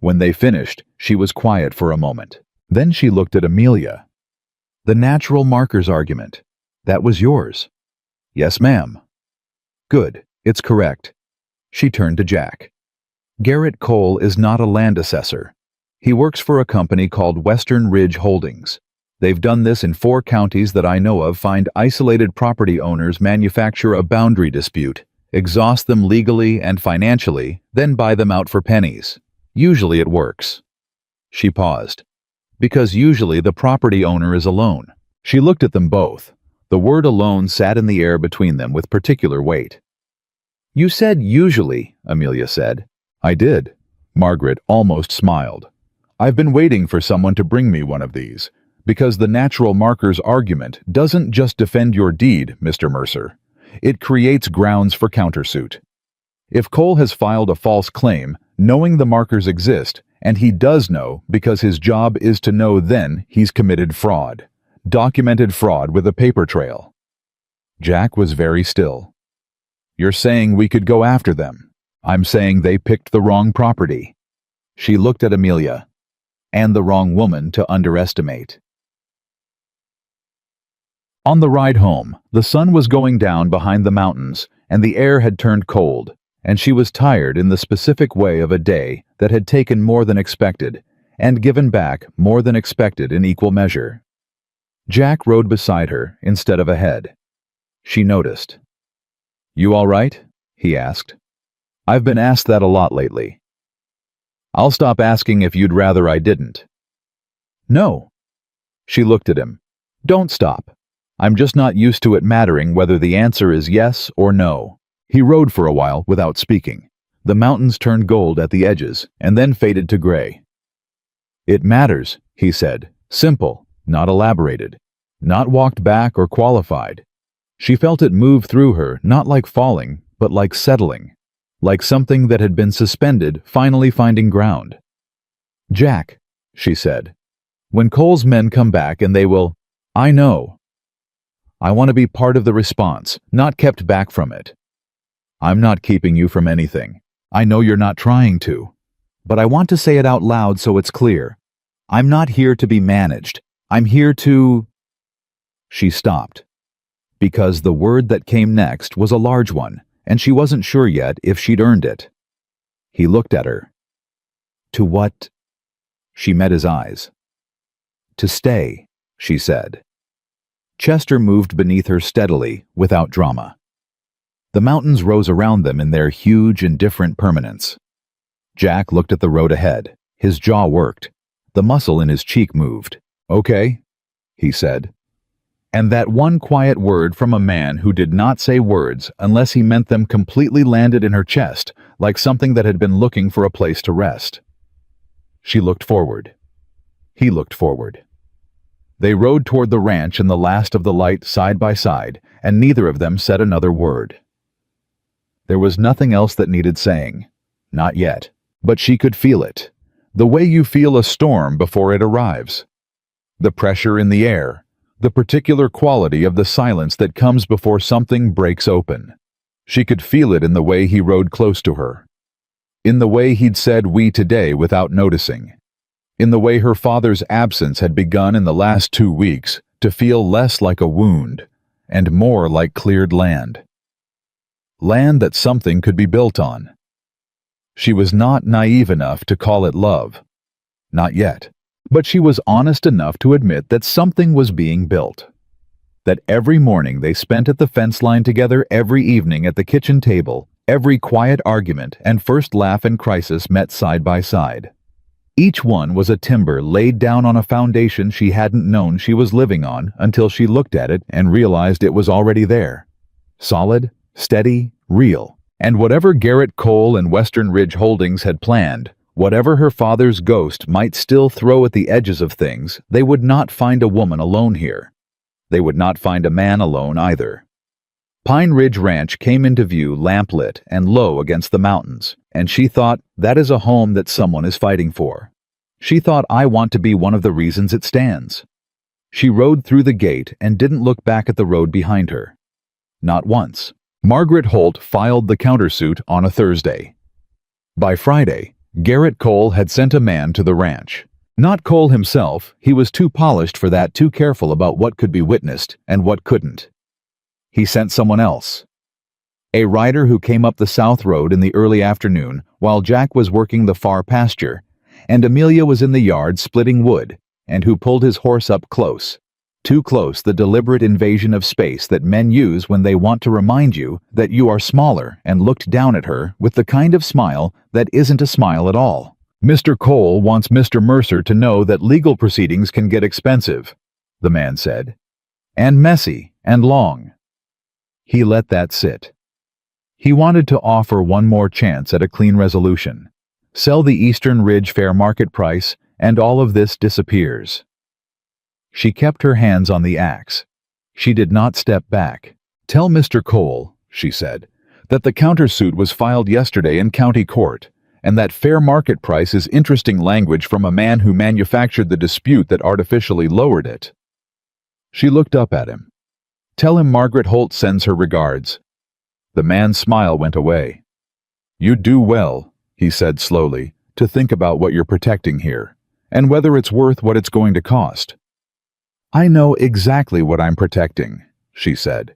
When they finished, she was quiet for a moment. Then she looked at Amelia. The natural markers argument. That was yours. Yes, ma'am. Good, it's correct. She turned to Jack. Garrett Cole is not a land assessor. He works for a company called Western Ridge Holdings. They've done this in 4 counties that I know of. Find isolated property owners, manufacture a boundary dispute, exhaust them legally and financially, then buy them out for pennies. Usually it works. She paused. Because usually the property owner is alone. She looked at them both. The word alone sat in the air between them with particular weight. You said usually, Amelia said. I did. Margaret almost smiled. I've been waiting for someone to bring me one of these. Because the natural markers argument doesn't just defend your deed, Mr. Mercer. It creates grounds for countersuit. If Cole has filed a false claim, knowing the markers exist, and he does know because his job is to know, then he's committed fraud. Documented fraud with a paper trail. Jack was very still. You're saying we could go after them. I'm saying they picked the wrong property. She looked at Amelia. And the wrong woman to underestimate. On the ride home, the sun was going down behind the mountains, and the air had turned cold, and she was tired in the specific way of a day that had taken more than expected, and given back more than expected in equal measure. Jack rode beside her instead of ahead. She noticed. You all right? He asked. I've been asked that a lot lately. I'll stop asking if you'd rather I didn't. No. She looked at him. Don't stop. I'm just not used to it mattering whether the answer is yes or no. He rode for a while without speaking. The mountains turned gold at the edges and then faded to gray. It matters, he said. Simple, not elaborated. Not walked back or qualified. She felt it move through her, not like falling, but like settling. Like something that had been suspended, finally finding ground. Jack, she said. When Cole's men come back and they will, I know. I want to be part of the response, not kept back from it. I'm not keeping you from anything. I know you're not trying to. But I want to say it out loud so it's clear. I'm not here to be managed. I'm here to... She stopped. Because the word that came next was a large one, and she wasn't sure yet if she'd earned it. He looked at her. To what? She met his eyes. To stay, she said. Chester moved beneath her steadily, without drama. The mountains rose around them in their huge, indifferent permanence. Jack looked at the road ahead. His jaw worked. The muscle in his cheek moved. Okay, he said. And that one quiet word from a man who did not say words unless he meant them completely landed in her chest, like something that had been looking for a place to rest. She looked forward. He looked forward. They rode toward the ranch in the last of the light side by side, and neither of them said another word. There was nothing else that needed saying. Not yet. But she could feel it. The way you feel a storm before it arrives. The pressure in the air. The particular quality of the silence that comes before something breaks open. She could feel it in the way he rode close to her. In the way he'd said "we" today without noticing. In the way her father's absence had begun in the last 2 weeks to feel less like a wound and more like cleared land. Land that something could be built on. She was not naive enough to call it love. Not yet. But she was honest enough to admit that something was being built. That every morning they spent at the fence line together, every evening at the kitchen table, every quiet argument and first laugh and crisis met side by side. Each one was a timber laid down on a foundation she hadn't known she was living on until she looked at it and realized it was already there. Solid, steady, real. And whatever Garrett Cole and Western Ridge Holdings had planned, whatever her father's ghost might still throw at the edges of things, they would not find a woman alone here. They would not find a man alone either. Pine Ridge Ranch came into view lamplit and low against the mountains, and she thought, that is a home that someone is fighting for. She thought, I want to be one of the reasons it stands. She rode through the gate and didn't look back at the road behind her. Not once. Margaret Holt filed the countersuit on a Thursday. By Friday, Garrett Cole had sent a man to the ranch. Not Cole himself, he was too polished for that, too careful about what could be witnessed and what couldn't. He sent someone else. A rider who came up the South Road in the early afternoon while Jack was working the far pasture, and Amelia was in the yard splitting wood, and who pulled his horse up close. Too close, the deliberate invasion of space that men use when they want to remind you that you are smaller, and looked down at her with the kind of smile that isn't a smile at all. Mr. Cole wants Mr. Mercer to know that legal proceedings can get expensive, the man said, and messy and long. He let that sit. He wanted to offer one more chance at a clean resolution. Sell the Eastern Ridge fair market price, and all of this disappears. She kept her hands on the axe. She did not step back. Tell Mr. Cole, she said, that the countersuit was filed yesterday in county court, and that fair market price is interesting language from a man who manufactured the dispute that artificially lowered it. She looked up at him. Tell him Margaret Holt sends her regards. The man's smile went away. You do well, he said slowly, to think about what you're protecting here, and whether it's worth what it's going to cost. I know exactly what I'm protecting, she said.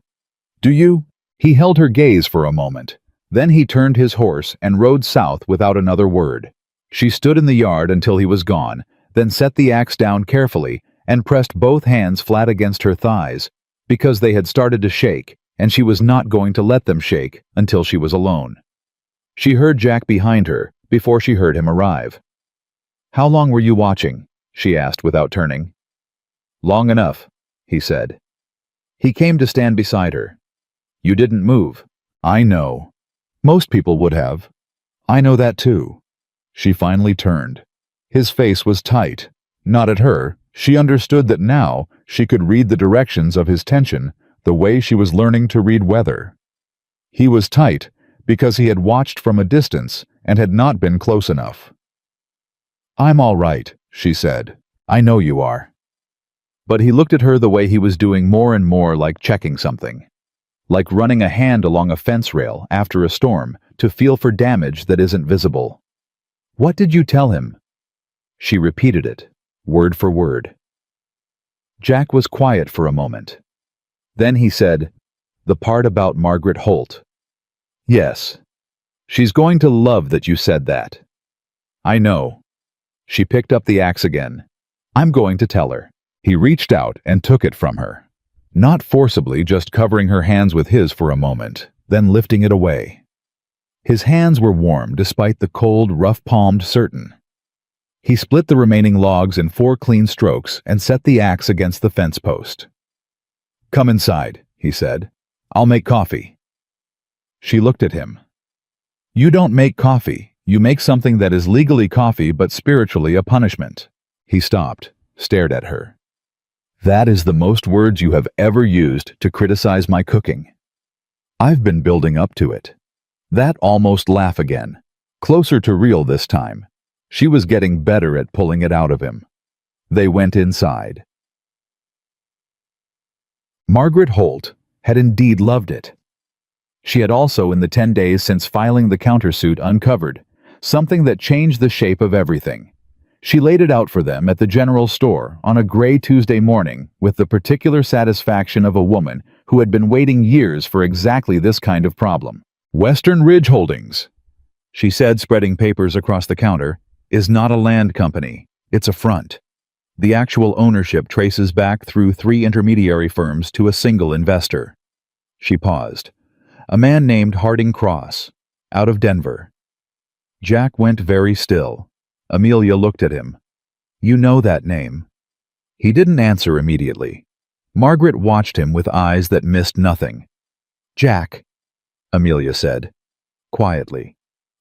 Do you? He held her gaze for a moment. Then he turned his horse and rode south without another word. She stood in the yard until he was gone, then set the axe down carefully and pressed both hands flat against her thighs, because they had started to shake, and she was not going to let them shake until she was alone. She heard Jack behind her before she heard him arrive. How long were you watching? She asked without turning. Long enough, he said. He came to stand beside her. You didn't move. I know. Most people would have. I know that too. She finally turned. His face was tight. Not at her. She understood that now she could read the directions of his tension the way she was learning to read weather. He was tight because he had watched from a distance and had not been close enough. I'm all right, she said. I know you are. But he looked at her the way he was doing more and more, like checking something. Like running a hand along a fence rail after a storm to feel for damage that isn't visible. What did you tell him? She repeated it, word for word. Jack was quiet for a moment. Then he said, the part about Margaret Holt. Yes. She's going to love that you said that. I know. She picked up the axe again. I'm going to tell her. He reached out and took it from her. Not forcibly, just covering her hands with his for a moment, then lifting it away. His hands were warm despite the cold, rough-palmed certain. He split the remaining logs in 4 clean strokes and set the axe against the fence post. Come inside, he said. I'll make coffee. She looked at him. You don't make coffee. You make something that is legally coffee but spiritually a punishment. He stopped, stared at her. That is the most words you have ever used to criticize my cooking. I've been building up to it. That almost laugh again. Closer to real this time. She was getting better at pulling it out of him. They went inside. Margaret Holt had indeed loved it. She had also, in the 10 days since filing the countersuit, uncovered something that changed the shape of everything. She laid it out for them at the general store on a gray Tuesday morning with the particular satisfaction of a woman who had been waiting years for exactly this kind of problem. Western Ridge Holdings, she said, spreading papers across the counter, is not a land company. It's a front. The actual ownership traces back through 3 intermediary firms to a single investor. She paused. A man named Harding Cross, out of Denver. Jack went very still. Amelia looked at him. You know that name. He didn't answer immediately. Margaret watched him with eyes that missed nothing. Jack, Amelia said, quietly.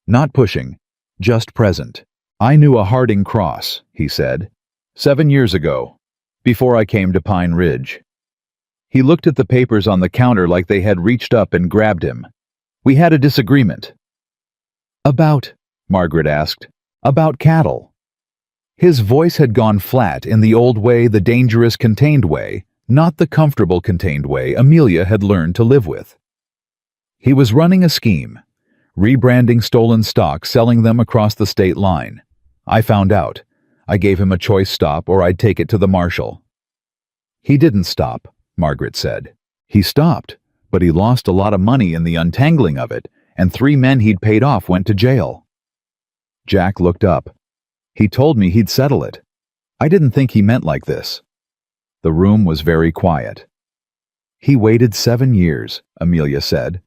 Not pushing, just present. I knew a Harding Cross, he said, 7 years ago, before I came to Pine Ridge. He looked at the papers on the counter like they had reached up and grabbed him. We had a disagreement. About, Margaret asked. About cattle. His voice had gone flat in the old way, the dangerous contained way, not the comfortable contained way Amelia had learned to live with. He was running a scheme, rebranding stolen stock, selling them across the state line. I found out. I gave him a choice stop or I'd take it to the marshal. He didn't stop, Margaret said. He stopped, but he lost a lot of money in the untangling of it, and 3 men he'd paid off went to jail. Jack looked up. He told me he'd settle it. I didn't think he meant like this. The room was very quiet. He waited 7 years, Amelia said.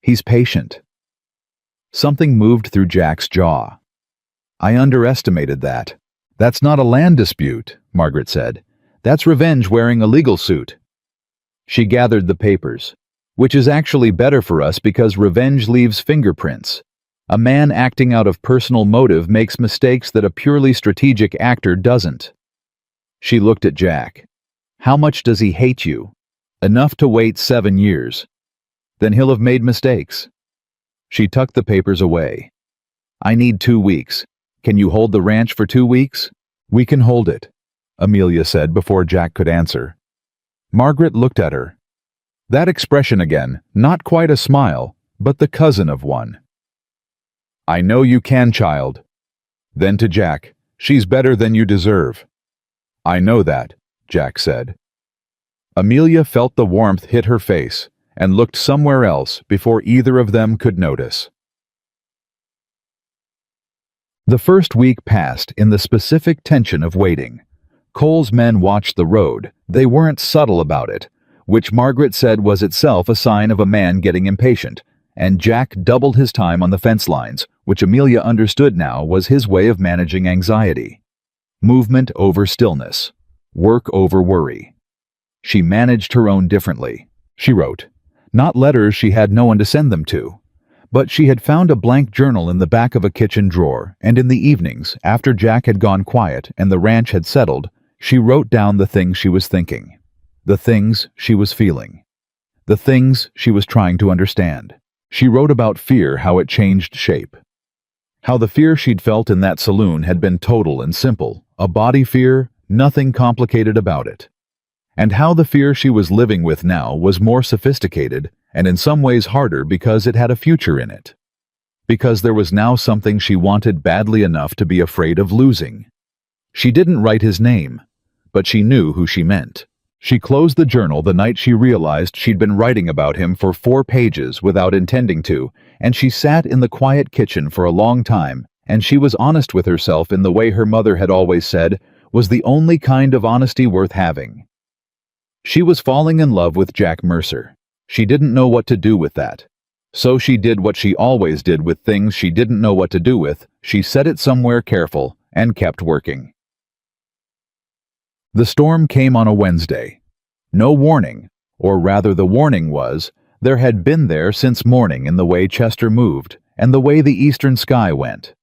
He's patient. Something moved through Jack's jaw. I underestimated that. That's not a land dispute, Margaret said. That's revenge wearing a legal suit. She gathered the papers, which is actually better for us because revenge leaves fingerprints. A man acting out of personal motive makes mistakes that a purely strategic actor doesn't. She looked at Jack. How much does he hate you? Enough to wait 7 years. Then he'll have made mistakes. She tucked the papers away. I need 2 weeks. Can you hold the ranch for 2 weeks? We can hold it, Amelia said before Jack could answer. Margaret looked at her. That expression again, not quite a smile, but the cousin of one. I know you can, child. Then to Jack, she's better than you deserve. I know that, Jack said. Amelia felt the warmth hit her face and looked somewhere else before either of them could notice. The first week passed in the specific tension of waiting. Cole's men watched the road. They weren't subtle about it, which Margaret said was itself a sign of a man getting impatient, and Jack doubled his time on the fence lines, which Amelia understood now was his way of managing anxiety. Movement over stillness. Work over worry. She managed her own differently. She wrote, not letters she had no one to send them to, but she had found a blank journal in the back of a kitchen drawer, and in the evenings, after Jack had gone quiet and the ranch had settled, she wrote down the things she was thinking, the things she was feeling, the things she was trying to understand. She wrote about fear, how it changed shape. How the fear she'd felt in that saloon had been total and simple, a body fear, nothing complicated about it. And how the fear she was living with now was more sophisticated and in some ways harder because it had a future in it. Because there was now something she wanted badly enough to be afraid of losing. She didn't write his name, but she knew who she meant. She closed the journal the night she realized she'd been writing about him for 4 pages without intending to, and she sat in the quiet kitchen for a long time, and she was honest with herself in the way her mother had always said was the only kind of honesty worth having. She was falling in love with Jack Mercer. She didn't know what to do with that. So she did what she always did with things she didn't know what to do with. She set it somewhere careful and kept working. The storm came on a Wednesday. No warning, or rather the warning was, there had been there since morning in the way Chester moved and the way the eastern sky went.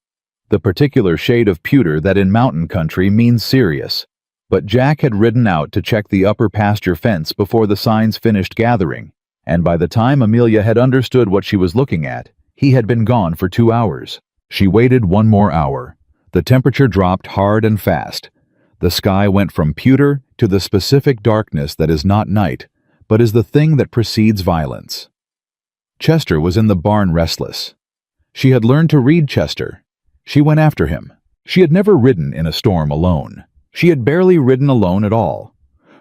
The particular shade of pewter that in mountain country means serious. But Jack had ridden out to check the upper pasture fence before the signs finished gathering, and by the time Amelia had understood what she was looking at, he had been gone for 2 hours. She waited 1 more hour. The temperature dropped hard and fast. The sky went from pewter to the specific darkness that is not night, but is the thing that precedes violence. Chester was in the barn restless. She had learned to read Chester. She went after him. She had never ridden in a storm alone. She had barely ridden alone at all.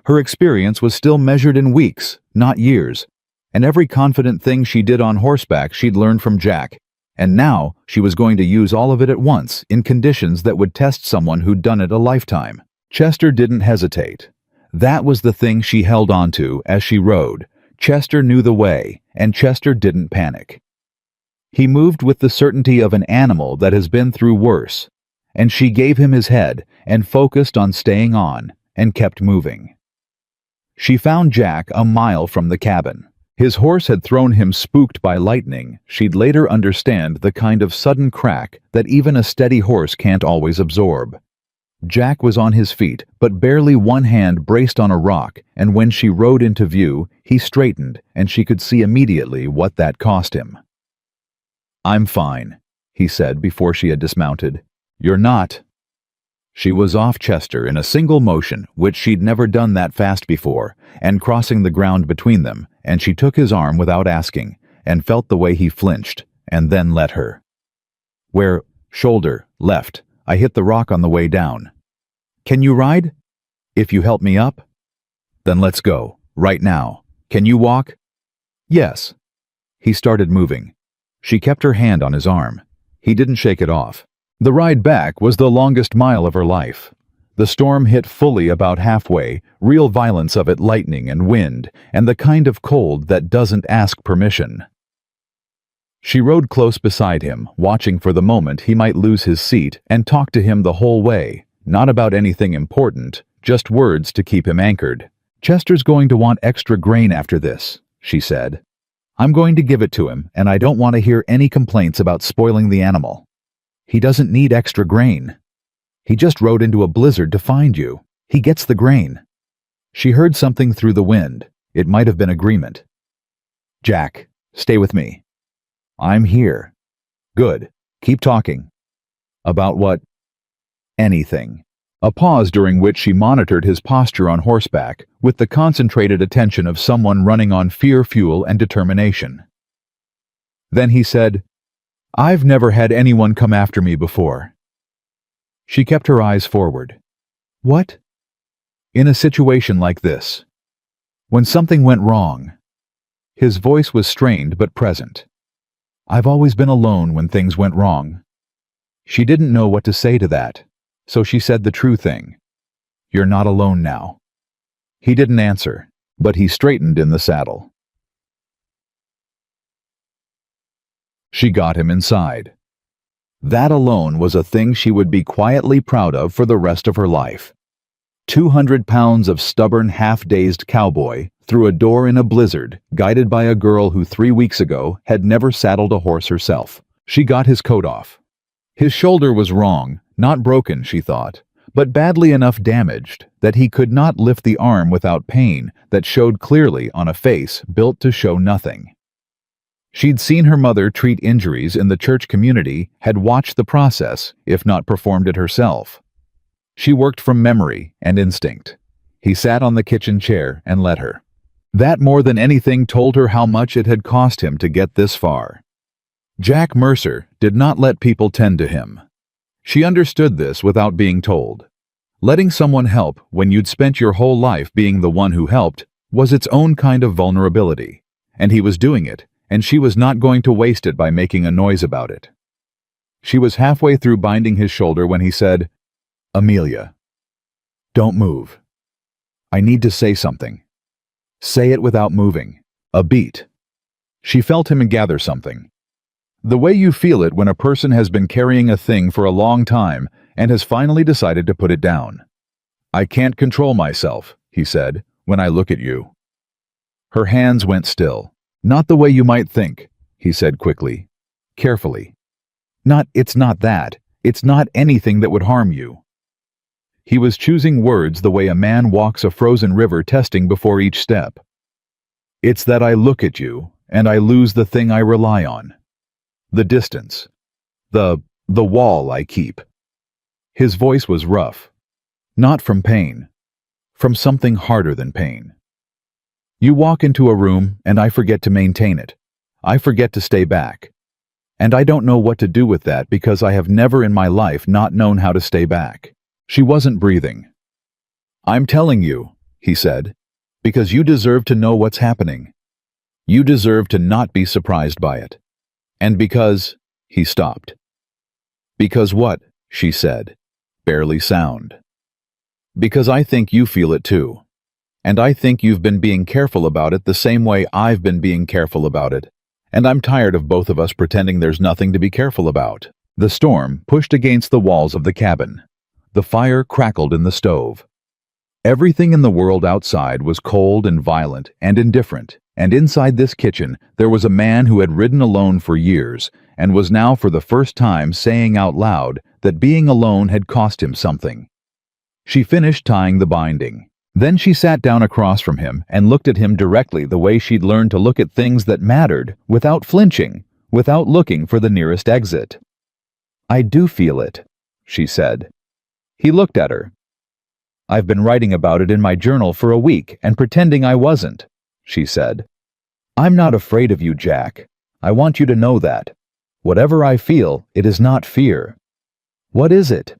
Her experience was still measured in weeks, not years, and every confident thing she did on horseback she'd learned from Jack, and now she was going to use all of it at once in conditions that would test someone who'd done it a lifetime. Chester didn't hesitate. That was the thing she held on to as she rode. Chester knew the way, and Chester didn't panic. He moved with the certainty of an animal that has been through worse, and she gave him his head and focused on staying on and kept moving. She found Jack a mile from the cabin. His horse had thrown him spooked by lightning. She'd later understand the kind of sudden crack that even a steady horse can't always absorb. Jack was on his feet, but barely one hand braced on a rock, and when she rode into view, he straightened, and she could see immediately what that cost him. "I'm fine," he said before she had dismounted. "You're not." She was off Chester in a single motion, which she'd never done that fast before, and crossing the ground between them, and she took his arm without asking, and felt the way he flinched, and then let her. "Where, shoulder, left, I hit the rock on the way down." Can you ride? If you help me up? Then let's go, right now. Can you walk? Yes. He started moving. She kept her hand on his arm. He didn't shake it off. The ride back was the longest mile of her life. The storm hit fully about halfway, real violence of it, lightning and wind, and the kind of cold that doesn't ask permission. She rode close beside him, watching for the moment he might lose his seat, and talked to him the whole way, not about anything important, just words to keep him anchored. Chester's going to want extra grain after this, she said. I'm going to give it to him, and I don't want to hear any complaints about spoiling the animal. He doesn't need extra grain. He just rode into a blizzard to find you. He gets the grain. She heard something through the wind. It might have been agreement. Jack, stay with me. I'm here. Good. Keep talking. About what? Anything. A pause during which she monitored his posture on horseback with the concentrated attention of someone running on fear, fuel, and determination. Then he said, I've never had anyone come after me before. She kept her eyes forward. What? In a situation like this. When something went wrong. His voice was strained but present. I've always been alone when things went wrong. She didn't know what to say to that, so she said the true thing. You're not alone now. He didn't answer, but he straightened in the saddle. She got him inside. That alone was a thing she would be quietly proud of for the rest of her life. 200 pounds of stubborn, half-dazed cowboy through a door in a blizzard, guided by a girl who 3 weeks ago had never saddled a horse herself. She got his coat off. His shoulder was wrong, not broken, she thought, but badly enough damaged that he could not lift the arm without pain that showed clearly on a face built to show nothing. She'd seen her mother treat injuries in the church community, had watched the process, if not performed it herself. She worked from memory and instinct. He sat on the kitchen chair and let her. That more than anything told her how much it had cost him to get this far. Jack Mercer did not let people tend to him. She understood this without being told. Letting someone help when you'd spent your whole life being the one who helped was its own kind of vulnerability, and he was doing it, and she was not going to waste it by making a noise about it. She was halfway through binding his shoulder when he said, Amelia, don't move. I need to say something. Say it without moving. A beat. She felt him gather something. The way you feel it when a person has been carrying a thing for a long time and has finally decided to put it down. I can't control myself, he said, when I look at you. Her hands went still. Not the way you might think, he said quickly, carefully. It's not that. It's not anything that would harm you. He was choosing words the way a man walks a frozen river, testing before each step. It's that I look at you, and I lose the thing I rely on. The distance. The wall I keep. His voice was rough. Not from pain. From something harder than pain. You walk into a room, and I forget to maintain it. I forget to stay back. And I don't know what to do with that because I have never in my life not known how to stay back. She wasn't breathing. I'm telling you, he said, because you deserve to know what's happening. You deserve to not be surprised by it. And because, he stopped. Because what? She said, barely sound. Because I think you feel it too. And I think you've been being careful about it the same way I've been being careful about it. And I'm tired of both of us pretending there's nothing to be careful about. The storm pushed against the walls of the cabin. The fire crackled in the stove. Everything in the world outside was cold and violent and indifferent, and inside this kitchen there was a man who had ridden alone for years and was now for the first time saying out loud that being alone had cost him something. She finished tying the binding. Then she sat down across from him and looked at him directly the way she'd learned to look at things that mattered, without flinching, without looking for the nearest exit. I do feel it, she said. He looked at her. I've been writing about it in my journal for a week and pretending I wasn't, she said. I'm not afraid of you, Jack. I want you to know that. Whatever I feel, it is not fear. What is it?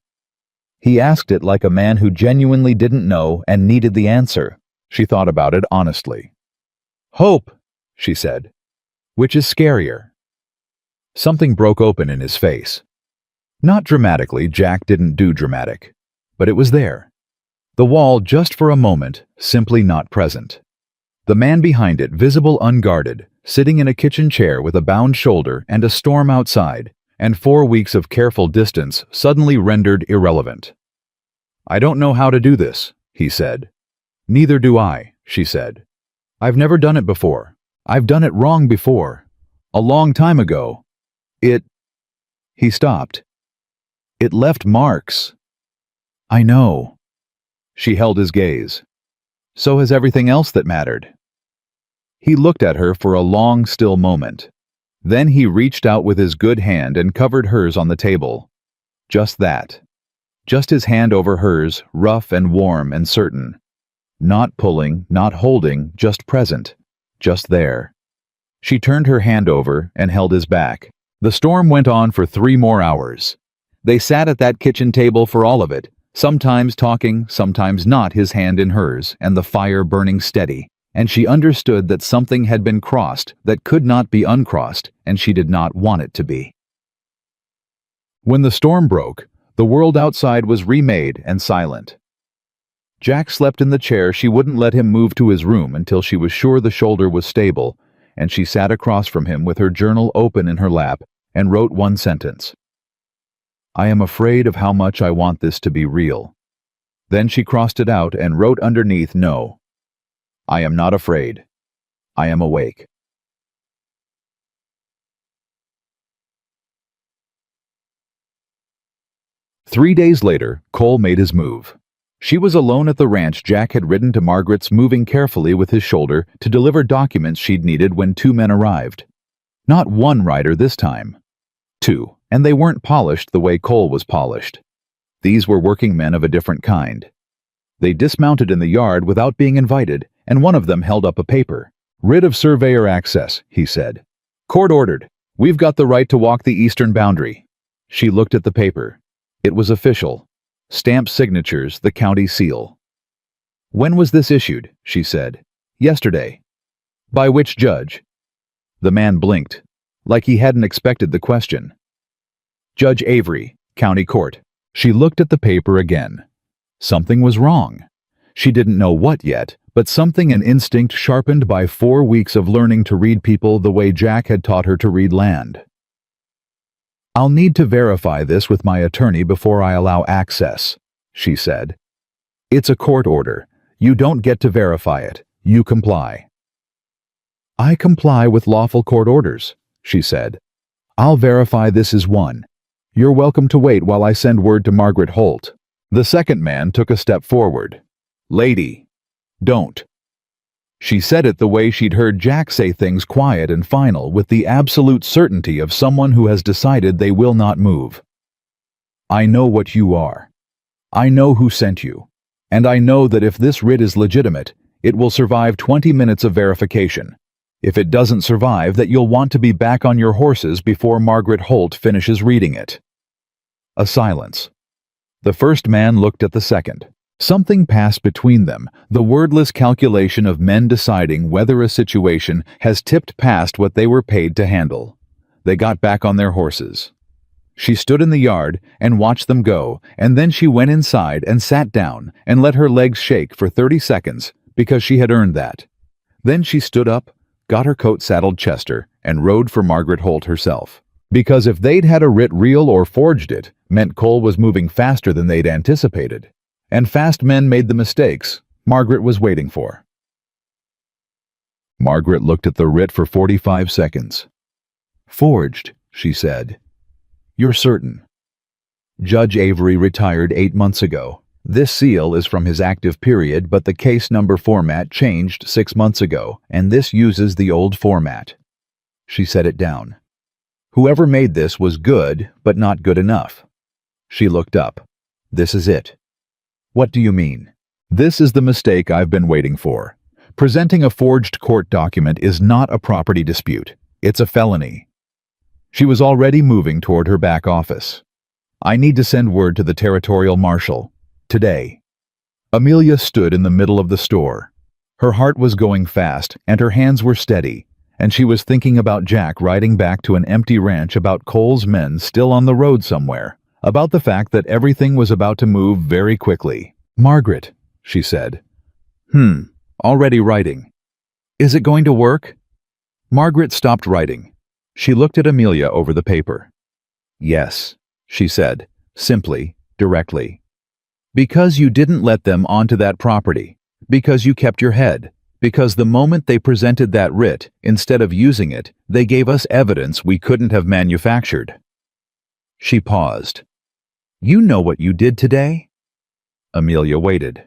He asked it like a man who genuinely didn't know and needed the answer. She thought about it honestly. "Hope," she said. "Which is scarier?" Something broke open in his face. Not dramatically, Jack didn't do dramatic. But it was there. The wall just for a moment, simply not present. The man behind it, visible unguarded, sitting in a kitchen chair with a bound shoulder and a storm outside, and 4 weeks of careful distance suddenly rendered irrelevant. "I don't know how to do this," he said. "Neither do I," she said. "I've never done it before. I've done it wrong before. A long time ago. He stopped. "It left marks." "I know." She held his gaze. "So has everything else that mattered." He looked at her for a long, still moment. Then he reached out with his good hand and covered hers on the table. Just that. Just his hand over hers, rough and warm and certain. Not pulling, not holding, just present. Just there. She turned her hand over and held his back. The storm went on for 3 more hours. They sat at that kitchen table for all of it, sometimes talking, sometimes not, his hand in hers, and the fire burning steady. And she understood that something had been crossed that could not be uncrossed, and she did not want it to be. When the storm broke, the world outside was remade and silent. Jack slept in the chair. She wouldn't let him move to his room until she was sure the shoulder was stable, and she sat across from him with her journal open in her lap and wrote one sentence. "I am afraid of how much I want this to be real." Then she crossed it out and wrote underneath, "No. I am not afraid. I am awake." Three days later, Cole made his move. She was alone at the ranch. Jack had ridden to Margaret's, moving carefully with his shoulder to deliver documents she'd needed when 2 men arrived. Not one rider this time. 2, and they weren't polished the way Cole was polished. These were working men of a different kind. They dismounted in the yard without being invited, and one of them held up a paper. "Writ of surveyor access," he said. "Court ordered. We've got the right to walk the eastern boundary." She looked at the paper. It was official. Stamped signatures, the county seal. "When was this issued?" she said. "Yesterday." "By which judge?" The man blinked, like he hadn't expected the question. "Judge Avery, County Court." She looked at the paper again. Something was wrong. She didn't know what yet, but something, an instinct sharpened by 4 weeks of learning to read people the way Jack had taught her to read land. "I'll need to verify this with my attorney before I allow access," she said. "It's a court order. You don't get to verify it. You comply." "I comply with lawful court orders," she said. "I'll verify this is one. You're welcome to wait while I send word to Margaret Holt." The second man took a step forward. "Lady, don't." She said it the way she'd heard Jack say things, quiet and final, with the absolute certainty of someone who has decided they will not move. "I know what you are. I know who sent you. And I know that if this writ is legitimate, it will survive 20 minutes of verification. If it doesn't survive, that you'll want to be back on your horses before Margaret Holt finishes reading it." A silence. The first man looked at the second. Something passed between them, the wordless calculation of men deciding whether a situation has tipped past what they were paid to handle. They got back on their horses. She stood in the yard and watched them go, and then she went inside and sat down and let her legs shake for 30 seconds because she had earned that. Then she stood up, got her coat saddled Chester, and rode for Margaret Holt herself. Because if they'd had a writ real or forged it, meant Cole was moving faster than they'd anticipated. And fast men made the mistakes Margaret was waiting for. Margaret looked at the writ for 45 seconds. "Forged," she said. "You're certain?" "Judge Avery retired 8 months ago. This seal is from his active period, but the case number format changed 6 months ago, and this uses the old format." She set it down. "Whoever made this was good, but not good enough." She looked up. "This is it." "What do you mean?" "This is the mistake I've been waiting for. Presenting a forged court document is not a property dispute. It's a felony." She was already moving toward her back office. I need to send word to the territorial marshal. Today. Amelia stood in the middle of the store. Her heart was going fast, and her hands were steady, and she was thinking about Jack riding back to an empty ranch, about Cole's men still on the road somewhere, about the fact that everything was about to move very quickly. "Margaret," she said. Already writing. Is it going to work?" Margaret stopped writing. She looked at Amelia over the paper. "Yes," she said, simply, directly. "Because you didn't let them onto that property. Because you kept your head. Because the moment they presented that writ, instead of using it, they gave us evidence we couldn't have manufactured." She paused. "You know what you did today?" Amelia waited.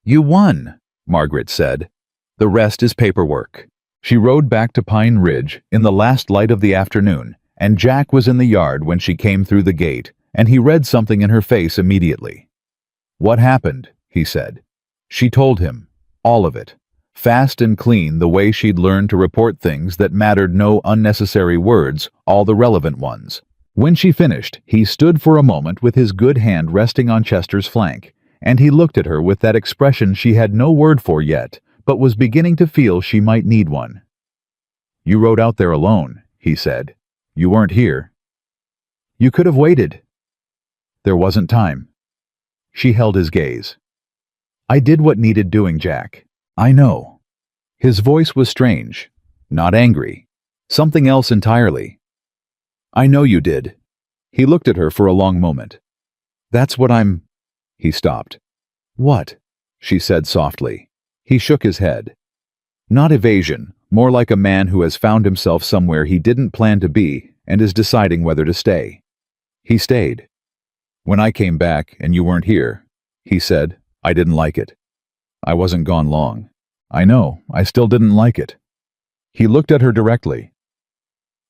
"You won," Margaret said. "The rest is paperwork." She rode back to Pine Ridge in the last light of the afternoon, and Jack was in the yard when she came through the gate, and he read something in her face immediately. "What happened?" he said. She told him. All of it. Fast and clean, the way she'd learned to report things that mattered, no unnecessary words, all the relevant ones. When she finished, he stood for a moment with his good hand resting on Chester's flank, and he looked at her with that expression she had no word for yet, but was beginning to feel she might need one. "You rode out there alone," he said. "You weren't here." "You could have waited." "There wasn't time." She held his gaze. "I did what needed doing, Jack. I know." His voice was strange, not angry, something else entirely. "I know you did." He looked at her for a long moment. "That's what I'm—" He stopped. "What?" she said softly. He shook his head. "Not evasion, more like a man who has found himself somewhere he didn't plan to be and is deciding whether to stay." He stayed. "When I came back and you weren't here," he said, "I didn't like it. I wasn't gone long. I know, I still didn't like it." He looked at her directly.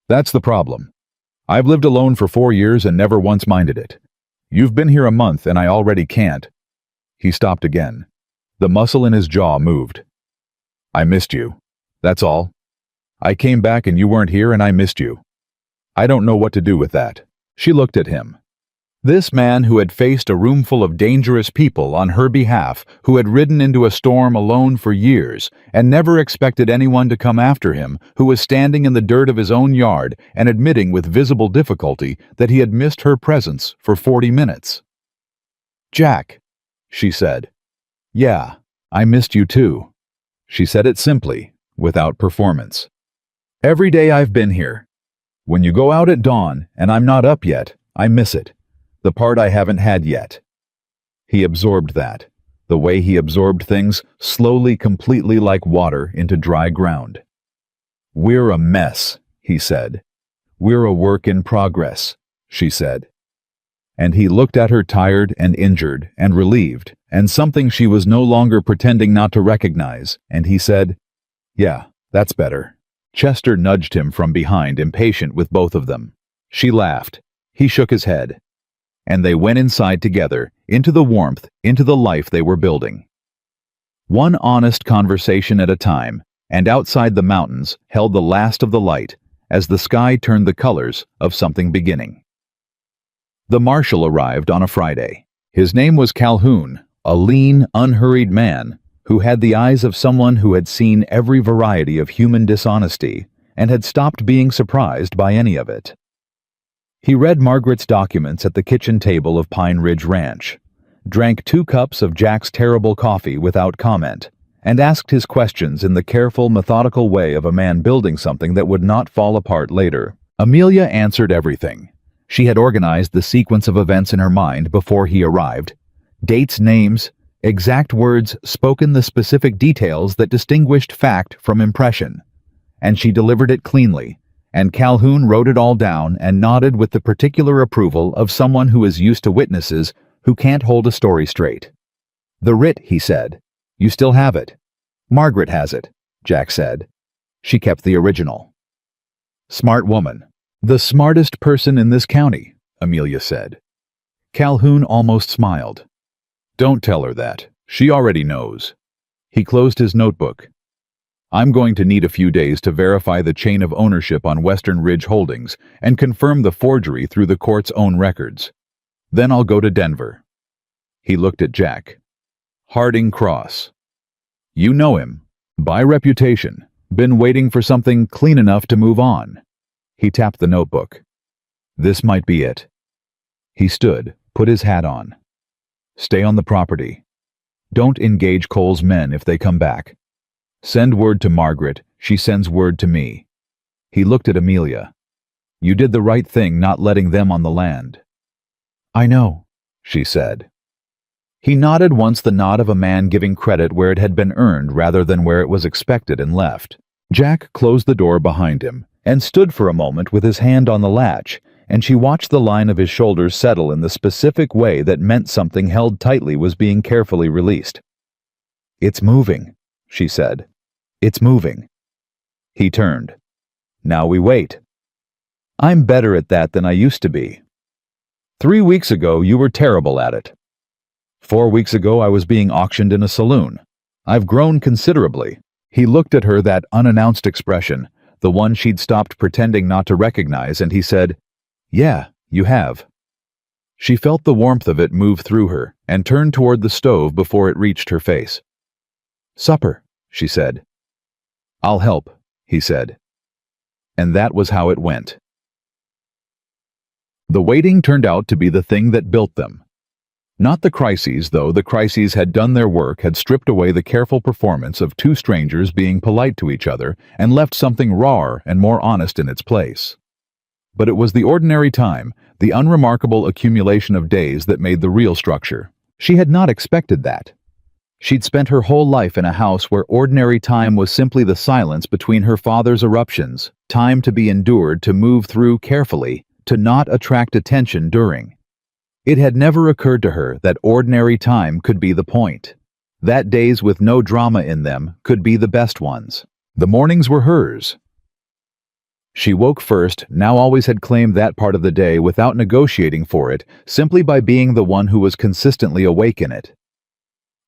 "That's the problem. I've lived alone for 4 years and never once minded it. You've been here a month and I already can't." He stopped again. The muscle in his jaw moved. "I missed you. That's all. I came back and you weren't here and I missed you. I don't know what to do with that." She looked at him. This man who had faced a room full of dangerous people on her behalf, who had ridden into a storm alone for years and never expected anyone to come after him, who was standing in the dirt of his own yard and admitting with visible difficulty that he had missed her presence for 40 minutes. "Jack," she said. "Yeah, I missed you too." She said it simply, without performance. "Every day I've been here. When you go out at dawn and I'm not up yet, I miss it. The part I haven't had yet." He absorbed that, the way he absorbed things, slowly, completely like water into dry ground. "We're a mess," he said. "We're a work in progress," she said. And he looked at her, tired and injured and relieved, and something she was no longer pretending not to recognize, and he said, "Yeah, that's better." Chester nudged him from behind, impatient with both of them. She laughed. He shook his head. And they went inside together, into the warmth, into the life they were building. One honest conversation at a time, and outside the mountains held the last of the light, as the sky turned the colors of something beginning. The marshal arrived on a Friday. His name was Calhoun, a lean, unhurried man who had the eyes of someone who had seen every variety of human dishonesty and had stopped being surprised by any of it. He read Margaret's documents at the kitchen table of Pine Ridge Ranch, drank 2 cups of Jack's terrible coffee without comment, and asked his questions in the careful, methodical way of a man building something that would not fall apart later. Amelia answered everything. She had organized the sequence of events in her mind before he arrived. Dates, names, exact words, spoken the specific details that distinguished fact from impression. And she delivered it cleanly, and Calhoun wrote it all down and nodded with the particular approval of someone who is used to witnesses who can't hold a story straight. "The writ," he said. "You still have it." "Margaret has it," Jack said. "She kept the original." "Smart woman. The smartest person in this county," Amelia said. Calhoun almost smiled. "Don't tell her that. She already knows." He closed his notebook. I'm going to need a few days to verify the chain of ownership on Western Ridge Holdings and confirm the forgery through the court's own records. Then I'll go to Denver." He looked at Jack. "Harding Cross. You know him. By reputation. Been waiting for something clean enough to move on." He tapped the notebook. "This might be it." He stood, put his hat on. "Stay on the property. Don't engage Cole's men if they come back. Send word to Margaret, she sends word to me." He looked at Amelia. "You did the right thing not letting them on the land." "I know," she said. He nodded once, the nod of a man giving credit where it had been earned rather than where it was expected, and left. Jack closed the door behind him and stood for a moment with his hand on the latch, and she watched the line of his shoulders settle in the specific way that meant something held tightly was being carefully released. "It's moving," she said. "It's moving." He turned. "Now we wait." "I'm better at that than I used to be. 3 weeks ago you were terrible at it. 4 weeks ago I was being auctioned in a saloon. I've grown considerably." He looked at her, that unannounced expression, the one she'd stopped pretending not to recognize, and he said, "Yeah, you have." She felt the warmth of it move through her and turned toward the stove before it reached her face. "Supper," she said. "I'll help," he said. And that was how it went. The waiting turned out to be the thing that built them. Not the crises, though. The crises had done their work, had stripped away the careful performance of two strangers being polite to each other and left something rawer and more honest in its place. But it was the ordinary time, the unremarkable accumulation of days that made the real structure. She had not expected that. She'd spent her whole life in a house where ordinary time was simply the silence between her father's eruptions, time to be endured, to move through carefully, to not attract attention during. It had never occurred to her that ordinary time could be the point, that days with no drama in them could be the best ones. The mornings were hers. She woke first, now always had claimed that part of the day without negotiating for it, simply by being the one who was consistently awake in it.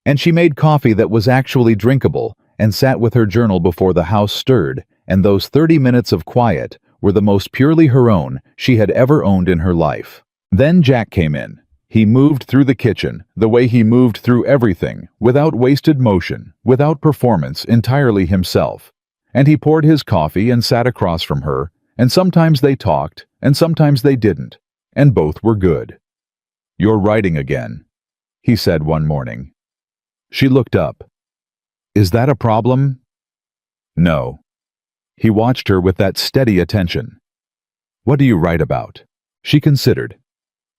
And she made coffee that was actually drinkable, and sat with her journal before the house stirred, and those 30 minutes of quiet were the most purely her own she had ever owned in her life. Then Jack came in. He moved through the kitchen, the way he moved through everything, without wasted motion, without performance, entirely himself. And he poured his coffee and sat across from her, and sometimes they talked, and sometimes they didn't, and both were good. "You're writing again," he said one morning. She looked up. "Is that a problem?" "No." He watched her with that steady attention. "What do you write about?" She considered.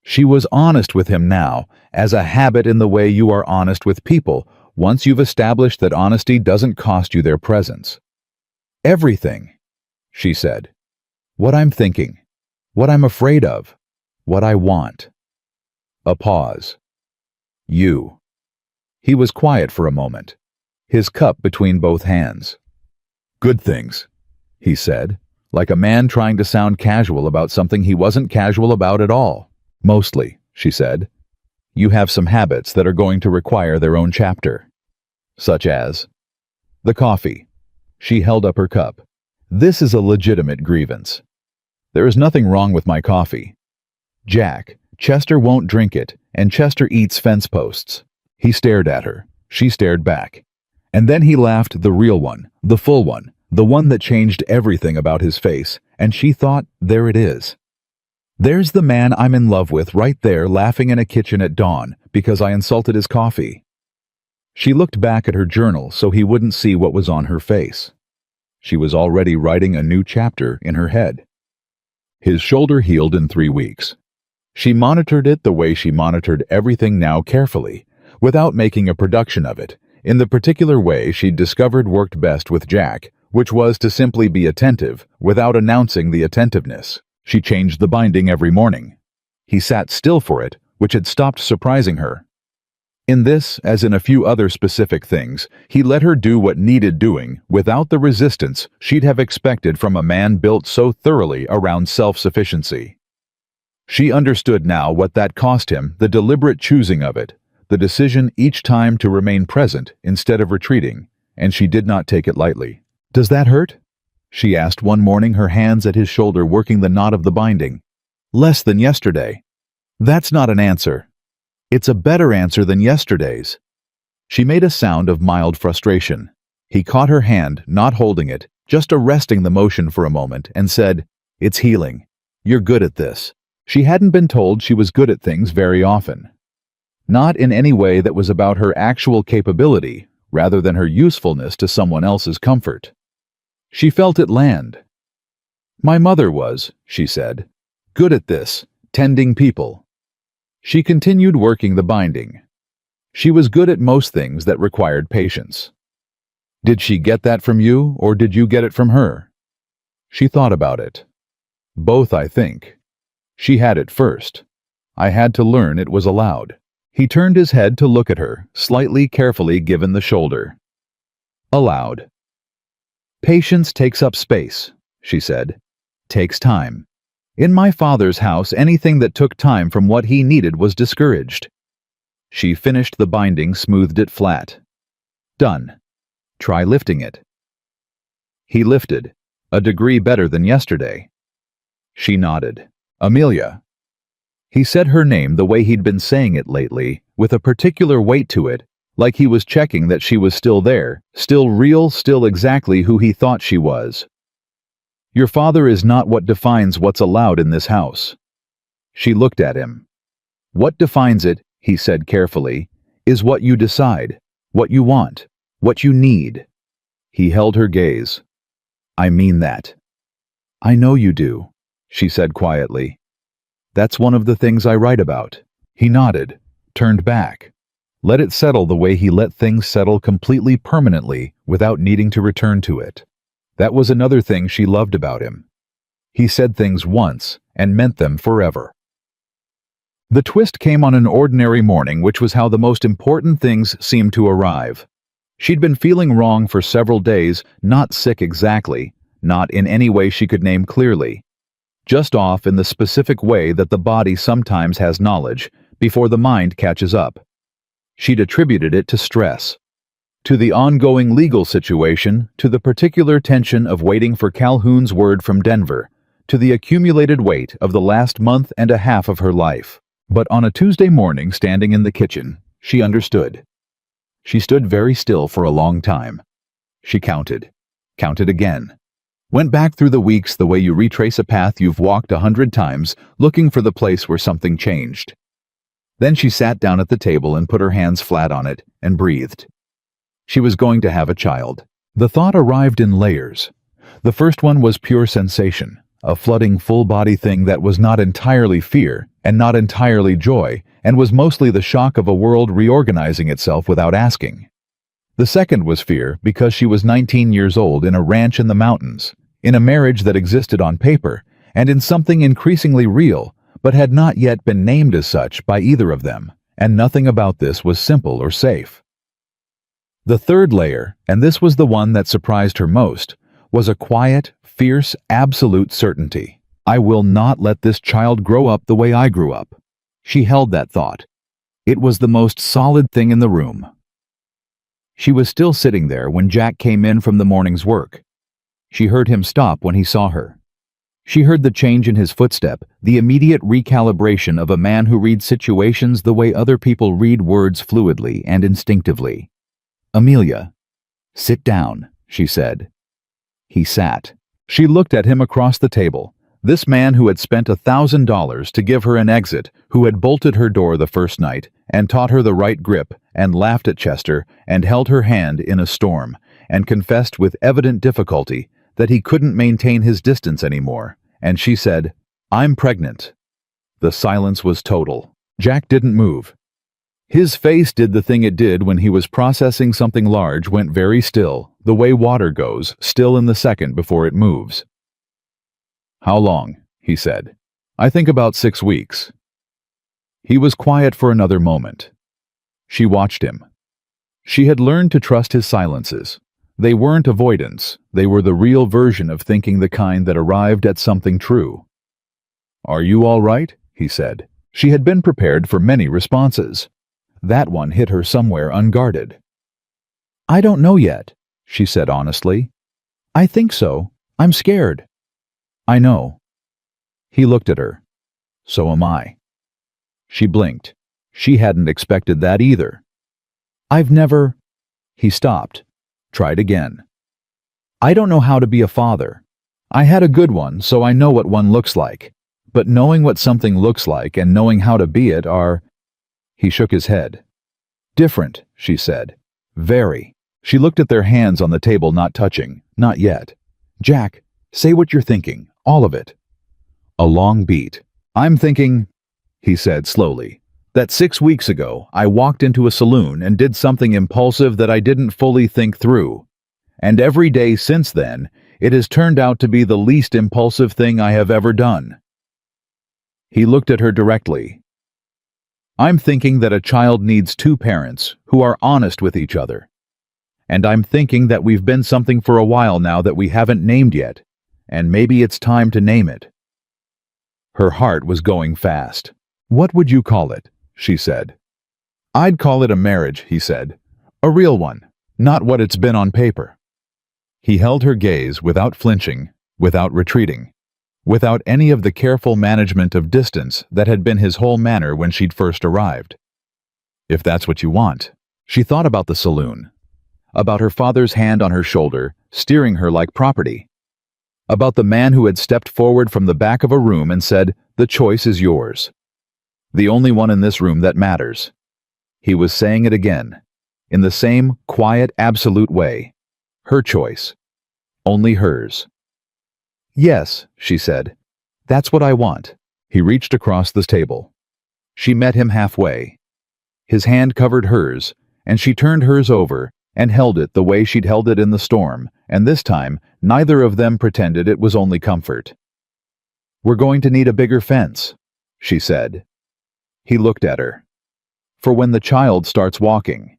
She was honest with him now, as a habit, in the way you are honest with people, once you've established that honesty doesn't cost you their presence. "Everything," she said. "What I'm thinking, what I'm afraid of, what I want." A pause. "You." He was quiet for a moment, his cup between both hands. "Good things," he said, like a man trying to sound casual about something he wasn't casual about at all. "Mostly," she said. "You have some habits that are going to require their own chapter." "Such as?" "The coffee." She held up her cup. "This is a legitimate grievance. There is nothing wrong with my coffee. Jack, Chester won't drink it, and Chester eats fence posts." He stared at her. She stared back. And then he laughed, the real one, the full one, the one that changed everything about his face, and she thought, there it is. There's the man I'm in love with right there, laughing in a kitchen at dawn because I insulted his coffee. She looked back at her journal so he wouldn't see what was on her face. She was already writing a new chapter in her head. His shoulder healed in 3 weeks. She monitored it the way she monitored everything now, carefully, without making a production of it, in the particular way she'd discovered worked best with Jack, which was to simply be attentive without announcing the attentiveness. She changed the binding every morning. He sat still for it, which had stopped surprising her. In this, as in a few other specific things, he let her do what needed doing without the resistance she'd have expected from a man built so thoroughly around self-sufficiency. She understood now what that cost him, the deliberate choosing of it, the decision each time to remain present instead of retreating, and she did not take it lightly. "Does that hurt?" she asked one morning, her hands at his shoulder working the knot of the binding. "Less than yesterday." "That's not an answer." "It's a better answer than yesterday's." She made a sound of mild frustration. He caught her hand, not holding it, just arresting the motion for a moment, and said, "It's healing. You're good at this." She hadn't been told she was good at things very often. Not in any way that was about her actual capability, rather than her usefulness to someone else's comfort. She felt it land. "My mother was," she said, "good at this, tending people." She continued working the binding. She was good at most things that required patience. "Did she get that from you, or did you get it from her?" She thought about it. "Both, I think. She had it first. I had to learn it was allowed." He turned his head to look at her, slightly carefully given the shoulder. "Allowed." "Patience takes up space," she said. "Takes time. In my father's house, anything that took time from what he needed was discouraged." She finished the binding, smoothed it flat. "Done. Try lifting it." He lifted, a degree better than yesterday. She nodded. "Amelia." He said her name the way he'd been saying it lately, with a particular weight to it, like he was checking that she was still there, still real, still exactly who he thought she was. "Your father is not what defines what's allowed in this house." She looked at him. "What defines it," he said carefully, "is what you decide, what you want, what you need." He held her gaze. "I mean that." "I know you do," she said quietly. "That's one of the things I write about." He nodded, turned back. Let it settle the way he let things settle completely permanently without needing to return to it. That was another thing she loved about him. He said things once and meant them forever. The twist came on an ordinary morning, which was how the most important things seemed to arrive. She'd been feeling wrong for several days, not sick exactly, not in any way she could name clearly. Just off in the specific way that the body sometimes has knowledge, before the mind catches up. She'd attributed it to stress. To the ongoing legal situation, to the particular tension of waiting for Calhoun's word from Denver, to the accumulated weight of the last month and a half of her life. But on a Tuesday morning, standing in the kitchen, she understood. She stood very still for a long time. She counted again. Went back through the weeks the way you retrace a path you've walked 100 times, looking for the place where something changed. Then she sat down at the table and put her hands flat on it and breathed. She was going to have a child. The thought arrived in layers. The first one was pure sensation, a flooding full-body thing that was not entirely fear and not entirely joy, and was mostly the shock of a world reorganizing itself without asking. The second was fear because she was 19 years old in a ranch in the mountains, in a marriage that existed on paper, and in something increasingly real, but had not yet been named as such by either of them, and nothing about this was simple or safe. The third layer, and this was the one that surprised her most, was a quiet, fierce, absolute certainty. I will not let this child grow up the way I grew up. She held that thought. It was the most solid thing in the room. She was still sitting there when Jack came in from the morning's work. She heard him stop when he saw her. She heard the change in his footstep, the immediate recalibration of a man who reads situations the way other people read words fluidly and instinctively. "Amelia." "Sit down," she said. He sat. She looked at him across the table. This man who had spent $1,000 to give her an exit, who had bolted her door the first night, and taught her the right grip, and laughed at Chester, and held her hand in a storm, and confessed with evident difficulty that he couldn't maintain his distance anymore, and she said, "I'm pregnant." The silence was total. Jack didn't move. His face did the thing it did when he was processing something large, went very still, the way water goes, still in the second before it moves. "How long?" he said. "I think about 6 weeks." He was quiet for another moment. She watched him. She had learned to trust his silences. They weren't avoidance, they were the real version of thinking, the kind that arrived at something true. "Are you all right?" he said. She had been prepared for many responses. That one hit her somewhere unguarded. "I don't know yet," she said honestly. I think so. I'm scared. I know. He looked at her. So am I. She blinked. She hadn't expected that either. I've never... He stopped. Tried again. I don't know how to be a father. I had a good one, so I know what one looks like. But knowing what something looks like and knowing how to be it are... He shook his head. Different, she said. Very. She looked at their hands on the table, not touching. Not yet. Jack, say what you're thinking. All of it. A long beat. I'm thinking, he said slowly, that 6 weeks ago I walked into a saloon and did something impulsive that I didn't fully think through. And every day since then, it has turned out to be the least impulsive thing I have ever done. He looked at her directly. I'm thinking that a child needs two parents who are honest with each other. And I'm thinking that we've been something for a while now that we haven't named yet, and maybe it's time to name it. Her heart was going fast. What would you call it? She said. I'd call it a marriage, he said. A real one, not what it's been on paper. He held her gaze without flinching, without retreating, without any of the careful management of distance that had been his whole manner when she'd first arrived. If that's what you want. She thought about the saloon, about her father's hand on her shoulder, steering her like property, about the man who had stepped forward from the back of a room and said, "The choice is yours. The only one in this room that matters." He was saying it again, in the same quiet, absolute way. Her choice. Only hers. Yes, she said. That's what I want. He reached across the table. She met him halfway. His hand covered hers, and she turned hers over and held it the way she'd held it in the storm, and this time neither of them pretended it was only comfort. We're going to need a bigger fence, she said. He looked at her. For when the child starts walking.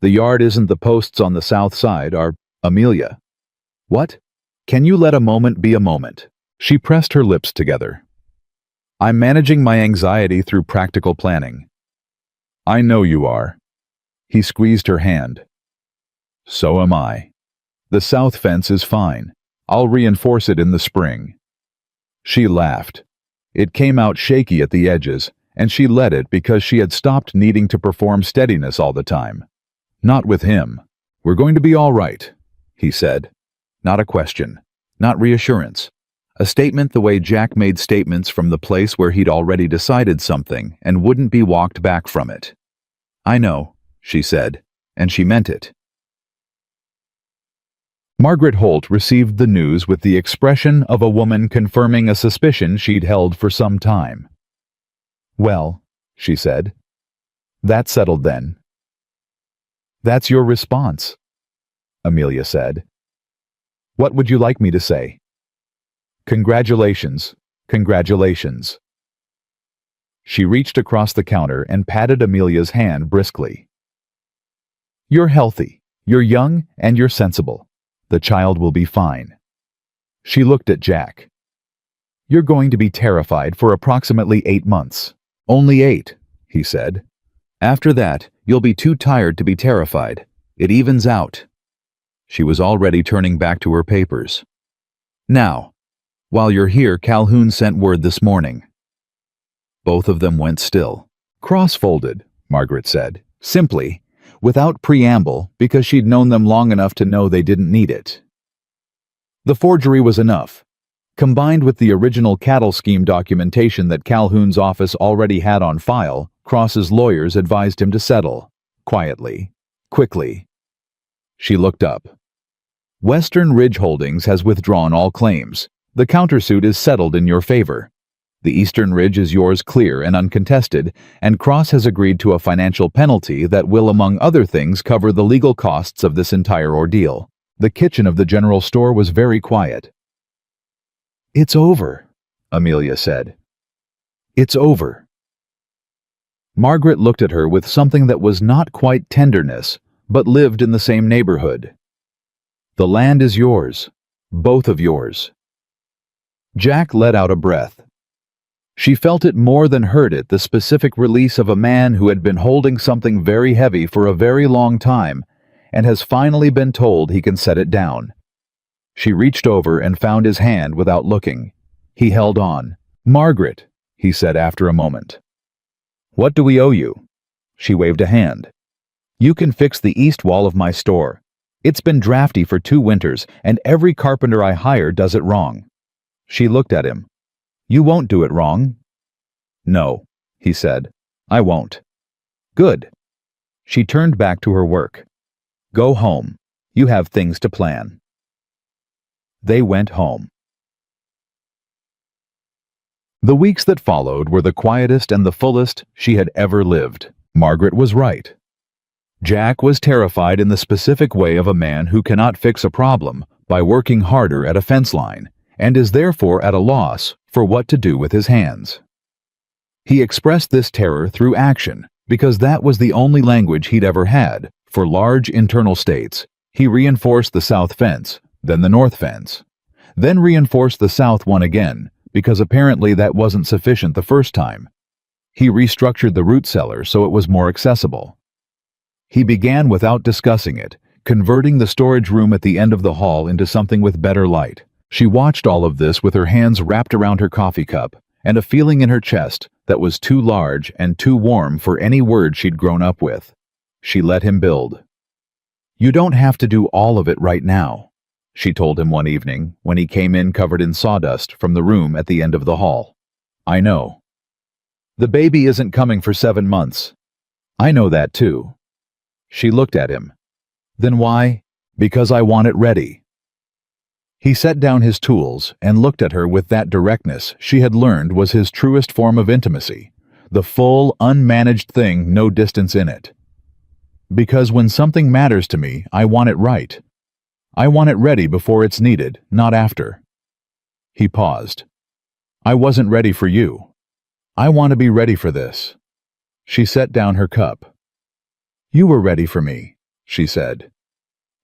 The yard isn't the posts on the south side, are, Amelia. What? Can you let a moment be a moment? She pressed her lips together. I'm managing my anxiety through practical planning. I know you are. He squeezed her hand. So am I. The south fence is fine. I'll reinforce it in the spring. She laughed. It came out shaky at the edges, and she let it because she had stopped needing to perform steadiness all the time. Not with him. We're going to be all right, he said. Not a question. Not reassurance. A statement the way Jack made statements from the place where he'd already decided something and wouldn't be walked back from it. I know, she said, and she meant it. Margaret Holt received the news with the expression of a woman confirming a suspicion she'd held for some time. Well, she said. That's settled then. That's your response, Amelia said. What would you like me to say? Congratulations, congratulations. She reached across the counter and patted Amelia's hand briskly. You're healthy, you're young, and you're sensible. The child will be fine. She looked at Jack. You're going to be terrified for approximately 8 months. Only 8, he said. After that, you'll be too tired to be terrified. It evens out. She was already turning back to her papers. Now, while you're here, Calhoun sent word this morning. Both of them went still. Cross-folded, Margaret said, simply, without preamble, because she'd known them long enough to know they didn't need it. The forgery was enough. Combined with the original cattle scheme documentation that Calhoun's office already had on file, Cross's lawyers advised him to settle. Quietly. Quickly. She looked up. Western Ridge Holdings has withdrawn all claims. The countersuit is settled in your favor. The Eastern Ridge is yours clear and uncontested, and Cross has agreed to a financial penalty that will, among other things, cover the legal costs of this entire ordeal. The kitchen of the general store was very quiet. It's over, Amelia said. It's over. Margaret looked at her with something that was not quite tenderness, but lived in the same neighborhood. The land is yours, both of yours. Jack let out a breath. She felt it more than heard it, the specific release of a man who had been holding something very heavy for a very long time and has finally been told he can set it down. She reached over and found his hand without looking. He held on. "Margaret," he said after a moment. "What do we owe you?" She waved a hand. "You can fix the east wall of my store. It's been drafty for 2 winters, and every carpenter I hire does it wrong." She looked at him. "You won't do it wrong?" "No," he said. "I won't." "Good." She turned back to her work. "Go home. You have things to plan." They went home. The weeks that followed were the quietest and the fullest she had ever lived. Margaret was right. Jack was terrified in the specific way of a man who cannot fix a problem by working harder at a fence line, and is therefore at a loss for what to do with his hands. He expressed this terror through action, because that was the only language he'd ever had. For large internal states, he reinforced the south fence, then the north fence, then reinforced the south one again, because apparently that wasn't sufficient the first time. He restructured the root cellar so it was more accessible. He began without discussing it, converting the storage room at the end of the hall into something with better light. She watched all of this with her hands wrapped around her coffee cup, and a feeling in her chest that was too large and too warm for any word she'd grown up with. She let him build. "You don't have to do all of it right now," she told him one evening when he came in covered in sawdust from the room at the end of the hall. "I know. The baby isn't coming for 7 months. I know that too." She looked at him. "Then why?" "Because I want it ready." He set down his tools and looked at her with that directness she had learned was his truest form of intimacy, the full, unmanaged thing, no distance in it. "Because when something matters to me, I want it right. I want it ready before it's needed, not after." He paused. "I wasn't ready for you. I want to be ready for this." She set down her cup. "You were ready for me," she said.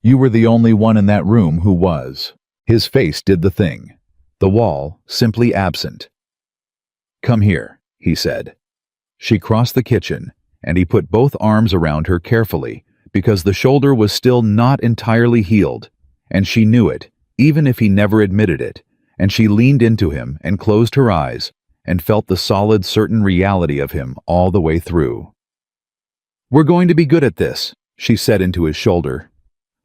"You were the only one in that room who was." His face did the thing. The wall, simply absent. "Come here," he said. She crossed the kitchen, and he put both arms around her carefully, because the shoulder was still not entirely healed, and she knew it, even if he never admitted it, and she leaned into him and closed her eyes and felt the solid, certain reality of him all the way through. "We're going to be good at this," she said into his shoulder.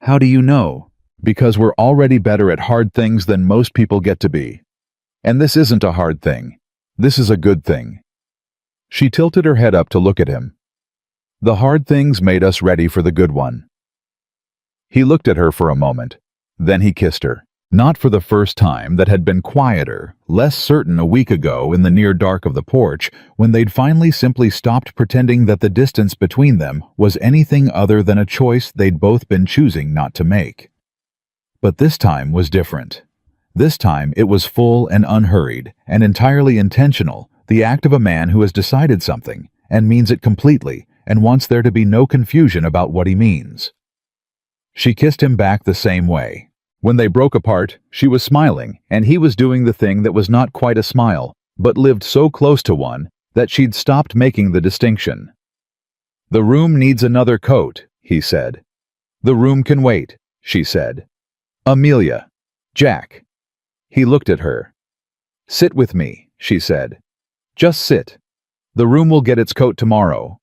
"How do you know?" "Because we're already better at hard things than most people get to be. And this isn't a hard thing. This is a good thing." She tilted her head up to look at him. "The hard things made us ready for the good one." He looked at her for a moment. Then he kissed her. Not for the first time. That had been quieter, less certain a week ago in the near dark of the porch, when they'd finally simply stopped pretending that the distance between them was anything other than a choice they'd both been choosing not to make. But this time was different. This time it was full and unhurried, and entirely intentional, the act of a man who has decided something, and means it completely, and wants there to be no confusion about what he means. She kissed him back the same way. When they broke apart, she was smiling, and he was doing the thing that was not quite a smile, but lived so close to one that she'd stopped making the distinction. "The room needs another coat," he said. "The room can wait," she said. "Amelia. Jack." He looked at her. "Sit with me," she said. "Just sit. The room will get its coat tomorrow."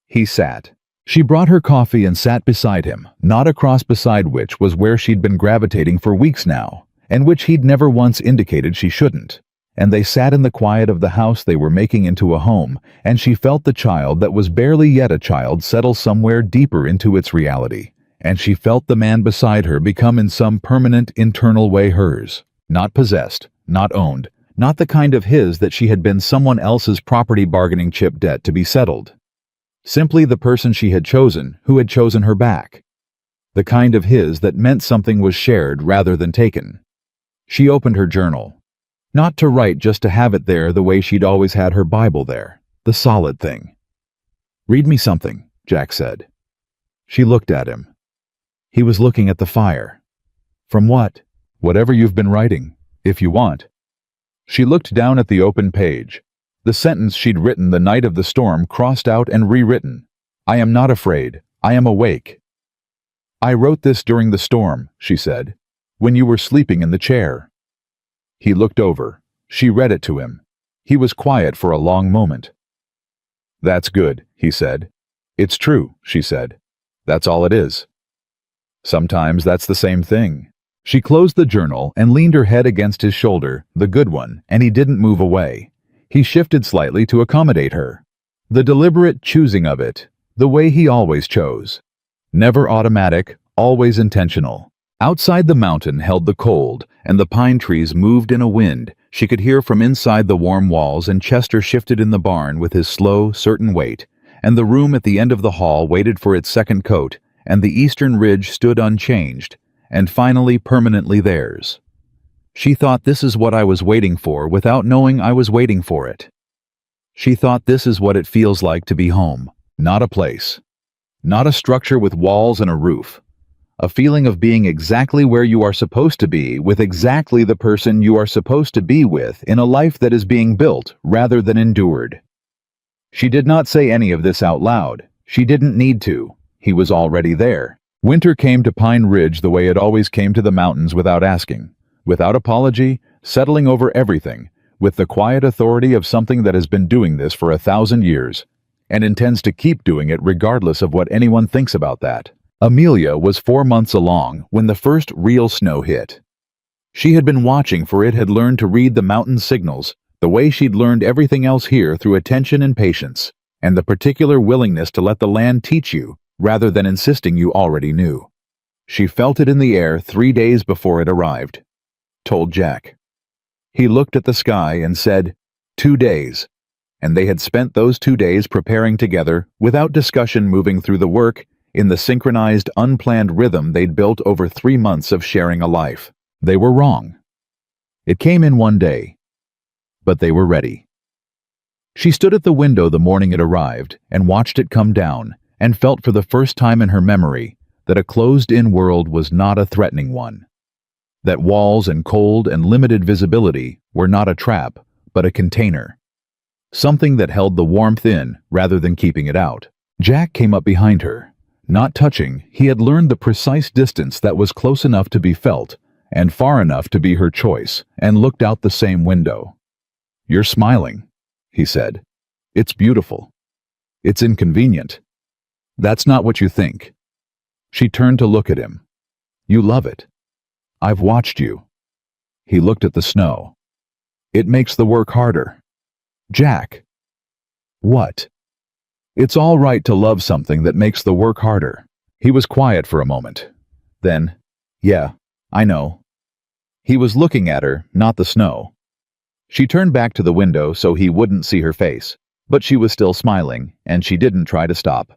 He sat. She brought her coffee and sat beside him, not across beside which was where she'd been gravitating for weeks now, and which he'd never once indicated she shouldn't. And they sat in the quiet of the house they were making into a home, and she felt the child that was barely yet a child settle somewhere deeper into its reality, and she felt the man beside her become in some permanent internal way hers, not possessed, not owned, not the kind of his that she had been someone else's property bargaining chip debt to be settled. Simply the person she had chosen, who had chosen her back. The kind of his that meant something was shared rather than taken. She opened her journal. Not to write just to have it there the way she'd always had her Bible there, the solid thing. "Read me something," Jack said. She looked at him. He was looking at the fire. "From what?" "Whatever you've been writing, if you want." She looked down at the open page. The sentence she'd written the night of the storm crossed out and rewritten. "I am not afraid. I am awake." "I wrote this during the storm," she said. When you were sleeping in the chair." He looked over. She read it to him. He was quiet for a long moment. "That's good," he said. "It's true," she said. "That's all it is." "Sometimes that's the same thing." She closed the journal and leaned her head against his shoulder, the good one, and he didn't move away. He shifted slightly to accommodate her. The deliberate choosing of it, the way he always chose. Never automatic, always intentional. Outside the mountain held the cold, and the pine trees moved in a wind she could hear from inside the warm walls, and Chester shifted in the barn with his slow, certain weight, and the room at the end of the hall waited for its second coat, and the eastern ridge stood unchanged, and finally permanently theirs. She thought, "This is what I was waiting for without knowing I was waiting for it." She thought, "This is what it feels like to be home, not a place. Not a structure with walls and a roof. A feeling of being exactly where you are supposed to be, with exactly the person you are supposed to be with, in a life that is being built rather than endured." She did not say any of this out loud. She didn't need to. He was already there. Winter came to Pine Ridge the way it always came to the mountains, without asking, without apology, settling over everything, with the quiet authority of something that has been doing this for 1,000 years, and intends to keep doing it regardless of what anyone thinks about that. Amelia was 4 months along when the first real snow hit. She had been watching, for it had learned to read the mountain signals, the way she'd learned everything else here, through attention and patience, and the particular willingness to let the land teach you, rather than insisting you already knew. She felt it in the air 3 days before it arrived. Told Jack. He looked at the sky and said, 2 days. And they had spent those 2 days preparing together, without discussion, moving through the work, in the synchronized, unplanned rhythm they'd built over 3 months of sharing a life. They were wrong. It came in one day. But they were ready. She stood at the window the morning it arrived, and watched it come down, and felt for the first time in her memory that a closed-in world was not a threatening one. That walls and cold and limited visibility were not a trap, but a container. Something that held the warmth in rather than keeping it out. Jack came up behind her. Not touching, he had learned the precise distance that was close enough to be felt, and far enough to be her choice, and looked out the same window. "You're smiling," he said. "It's beautiful. It's inconvenient. That's not what you think." She turned to look at him. "You love it. I've watched you." He looked at the snow. "It makes the work harder." "Jack." "What?" "It's all right to love something that makes the work harder." He was quiet for a moment. Then, "Yeah, I know." He was looking at her, not the snow. She turned back to the window so he wouldn't see her face, but she was still smiling, and she didn't try to stop.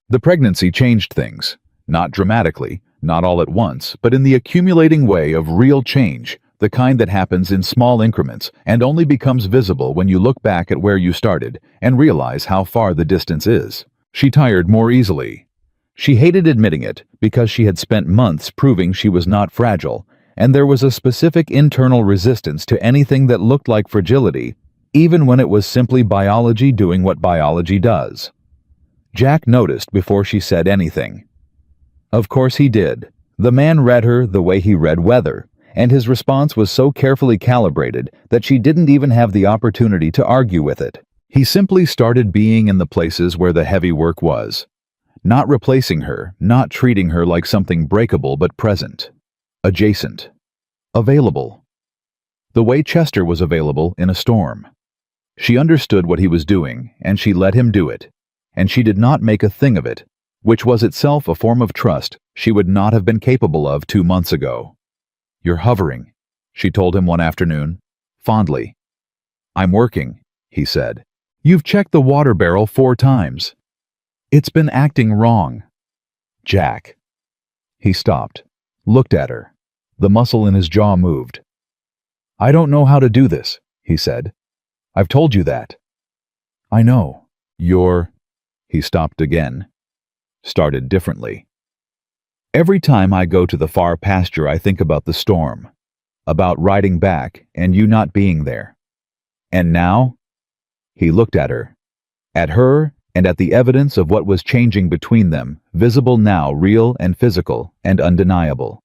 The pregnancy changed things. Not dramatically, not all at once, but in the accumulating way of real change, the kind that happens in small increments and only becomes visible when you look back at where you started and realize how far the distance is. She tired more easily. She hated admitting it, because she had spent months proving she was not fragile, and there was a specific internal resistance to anything that looked like fragility, even when it was simply biology doing what biology does. Jack noticed before she said anything. Of course he did. The man read her the way he read weather, and his response was so carefully calibrated that she didn't even have the opportunity to argue with it. He simply started being in the places where the heavy work was. Not replacing her, not treating her like something breakable, but present. Adjacent. Available. The way Chester was available in a storm. She understood what he was doing, and she let him do it. And she did not make a thing of it, which was itself a form of trust she would not have been capable of 2 months ago. "You're hovering," she told him one afternoon, fondly. "I'm working," he said. "You've checked the water barrel 4 times. It's been acting wrong." "Jack." He stopped, looked at her. The muscle in his jaw moved. "I don't know how to do this," he said. "I've told you that." "I know. You're—" He stopped again. Started differently. "Every time I go to the far pasture, I think about the storm, about riding back and you not being there. And now?" He looked at her and at the evidence of what was changing between them, visible now, real and physical and undeniable.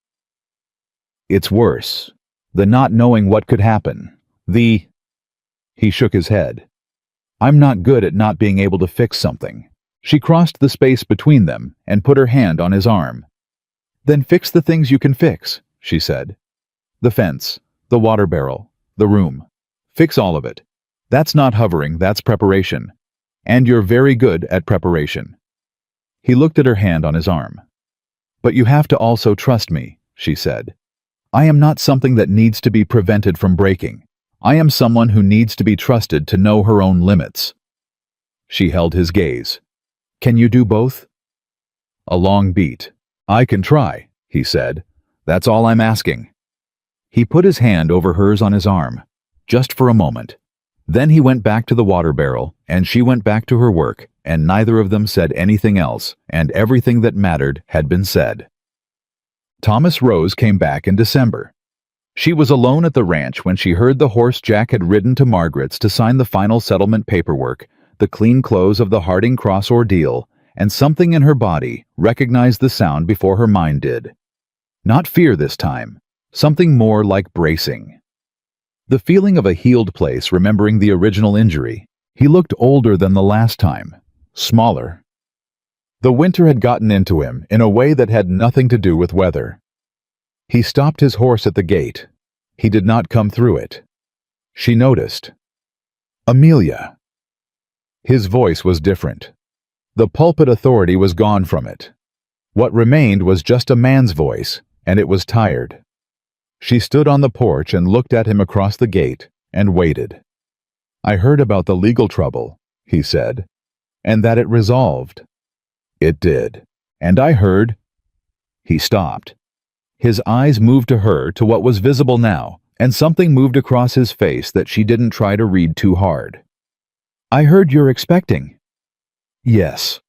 It's worse. The not knowing what could happen. He shook his head. I'm not good at not being able to fix something. She crossed the space between them and put her hand on his arm. Then fix the things you can fix, she said. The fence, the water barrel, the room. Fix all of it. That's not hovering, that's preparation. And you're very good at preparation. He looked at her hand on his arm. But you have to also trust me, she said. I am not something that needs to be prevented from breaking. I am someone who needs to be trusted to know her own limits. She held his gaze. Can you do both? A long beat. I can try, he said. That's all I'm asking. He put his hand over hers on his arm, just for a moment. Then he went back to the water barrel, and she went back to her work, and neither of them said anything else, and everything that mattered had been said. Thomas Rose came back in December. She was alone at the ranch when she heard the horse Jack had ridden to Margaret's to sign the final settlement paperwork, the clean close of the Harding Cross ordeal, and something in her body recognized the sound before her mind did. Not fear this time, something more like bracing. The feeling of a healed place remembering the original injury. He looked older than the last time, smaller. The winter had gotten into him in a way that had nothing to do with weather. He stopped his horse at the gate. He did not come through it. She noticed. Amelia. His voice was different. The pulpit authority was gone from it. What remained was just a man's voice, and it was tired. She stood on the porch and looked at him across the gate and waited. I heard about the legal trouble, he said, and that it resolved. It did. And I heard. He stopped. His eyes moved to her, to what was visible now, and something moved across his face that she didn't try to read too hard. I heard you're expecting. Yes.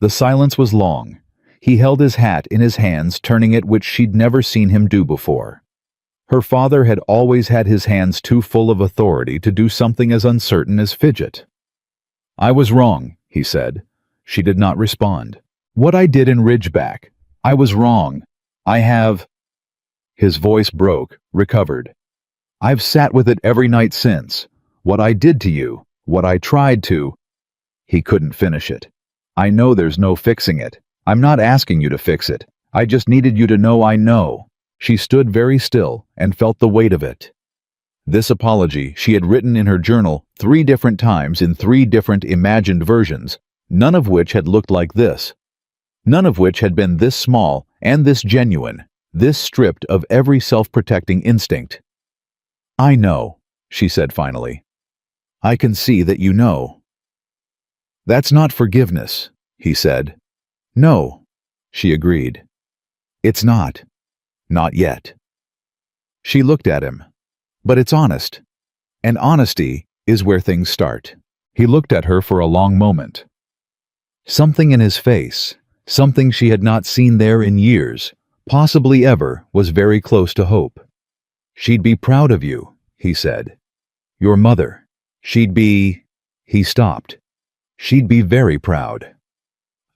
The silence was long. He held his hat in his hands, turning it, which she'd never seen him do before. Her father had always had his hands too full of authority to do something as uncertain as fidget. I was wrong, he said. She did not respond. What I did in Ridgeback. I was wrong. I have... His voice broke, recovered. I've sat with it every night since. What I did to you, what I tried to... He couldn't finish it. I know there's no fixing it. I'm not asking you to fix it. I just needed you to know I know. She stood very still and felt the weight of it. This apology she had written in her journal 3 different times in 3 different imagined versions, none of which had looked like this. None of which had been this small and this genuine, this stripped of every self-protecting instinct. I know, she said finally. I can see that you know. That's not forgiveness, he said. No, she agreed. It's not. Not yet. She looked at him. But it's honest. And honesty is where things start. He looked at her for a long moment. Something in his face, something she had not seen there in years, possibly ever, was very close to hope. She'd be proud of you, he said. Your mother. She'd be... He stopped. She'd be very proud.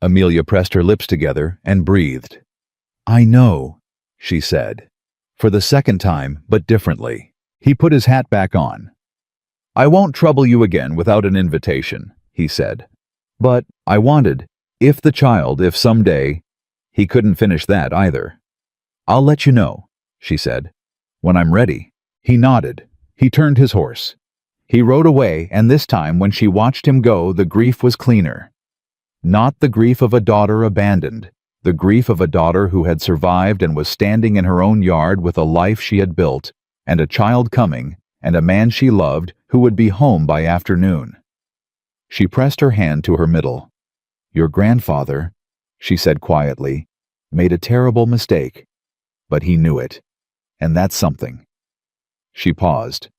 Amelia pressed her lips together and breathed. I know, she said. For the second time, but differently. He put his hat back on. I won't trouble you again without an invitation, he said. But I wanted, if someday... He couldn't finish that either. I'll let you know, she said. When I'm ready. He nodded. He turned his horse. He rode away, and this time when she watched him go, the grief was cleaner. Not the grief of a daughter abandoned, the grief of a daughter who had survived and was standing in her own yard with a life she had built, and a child coming, and a man she loved who would be home by afternoon. She pressed her hand to her middle. Your grandfather, she said quietly, made a terrible mistake, but he knew it, and that's something. She paused.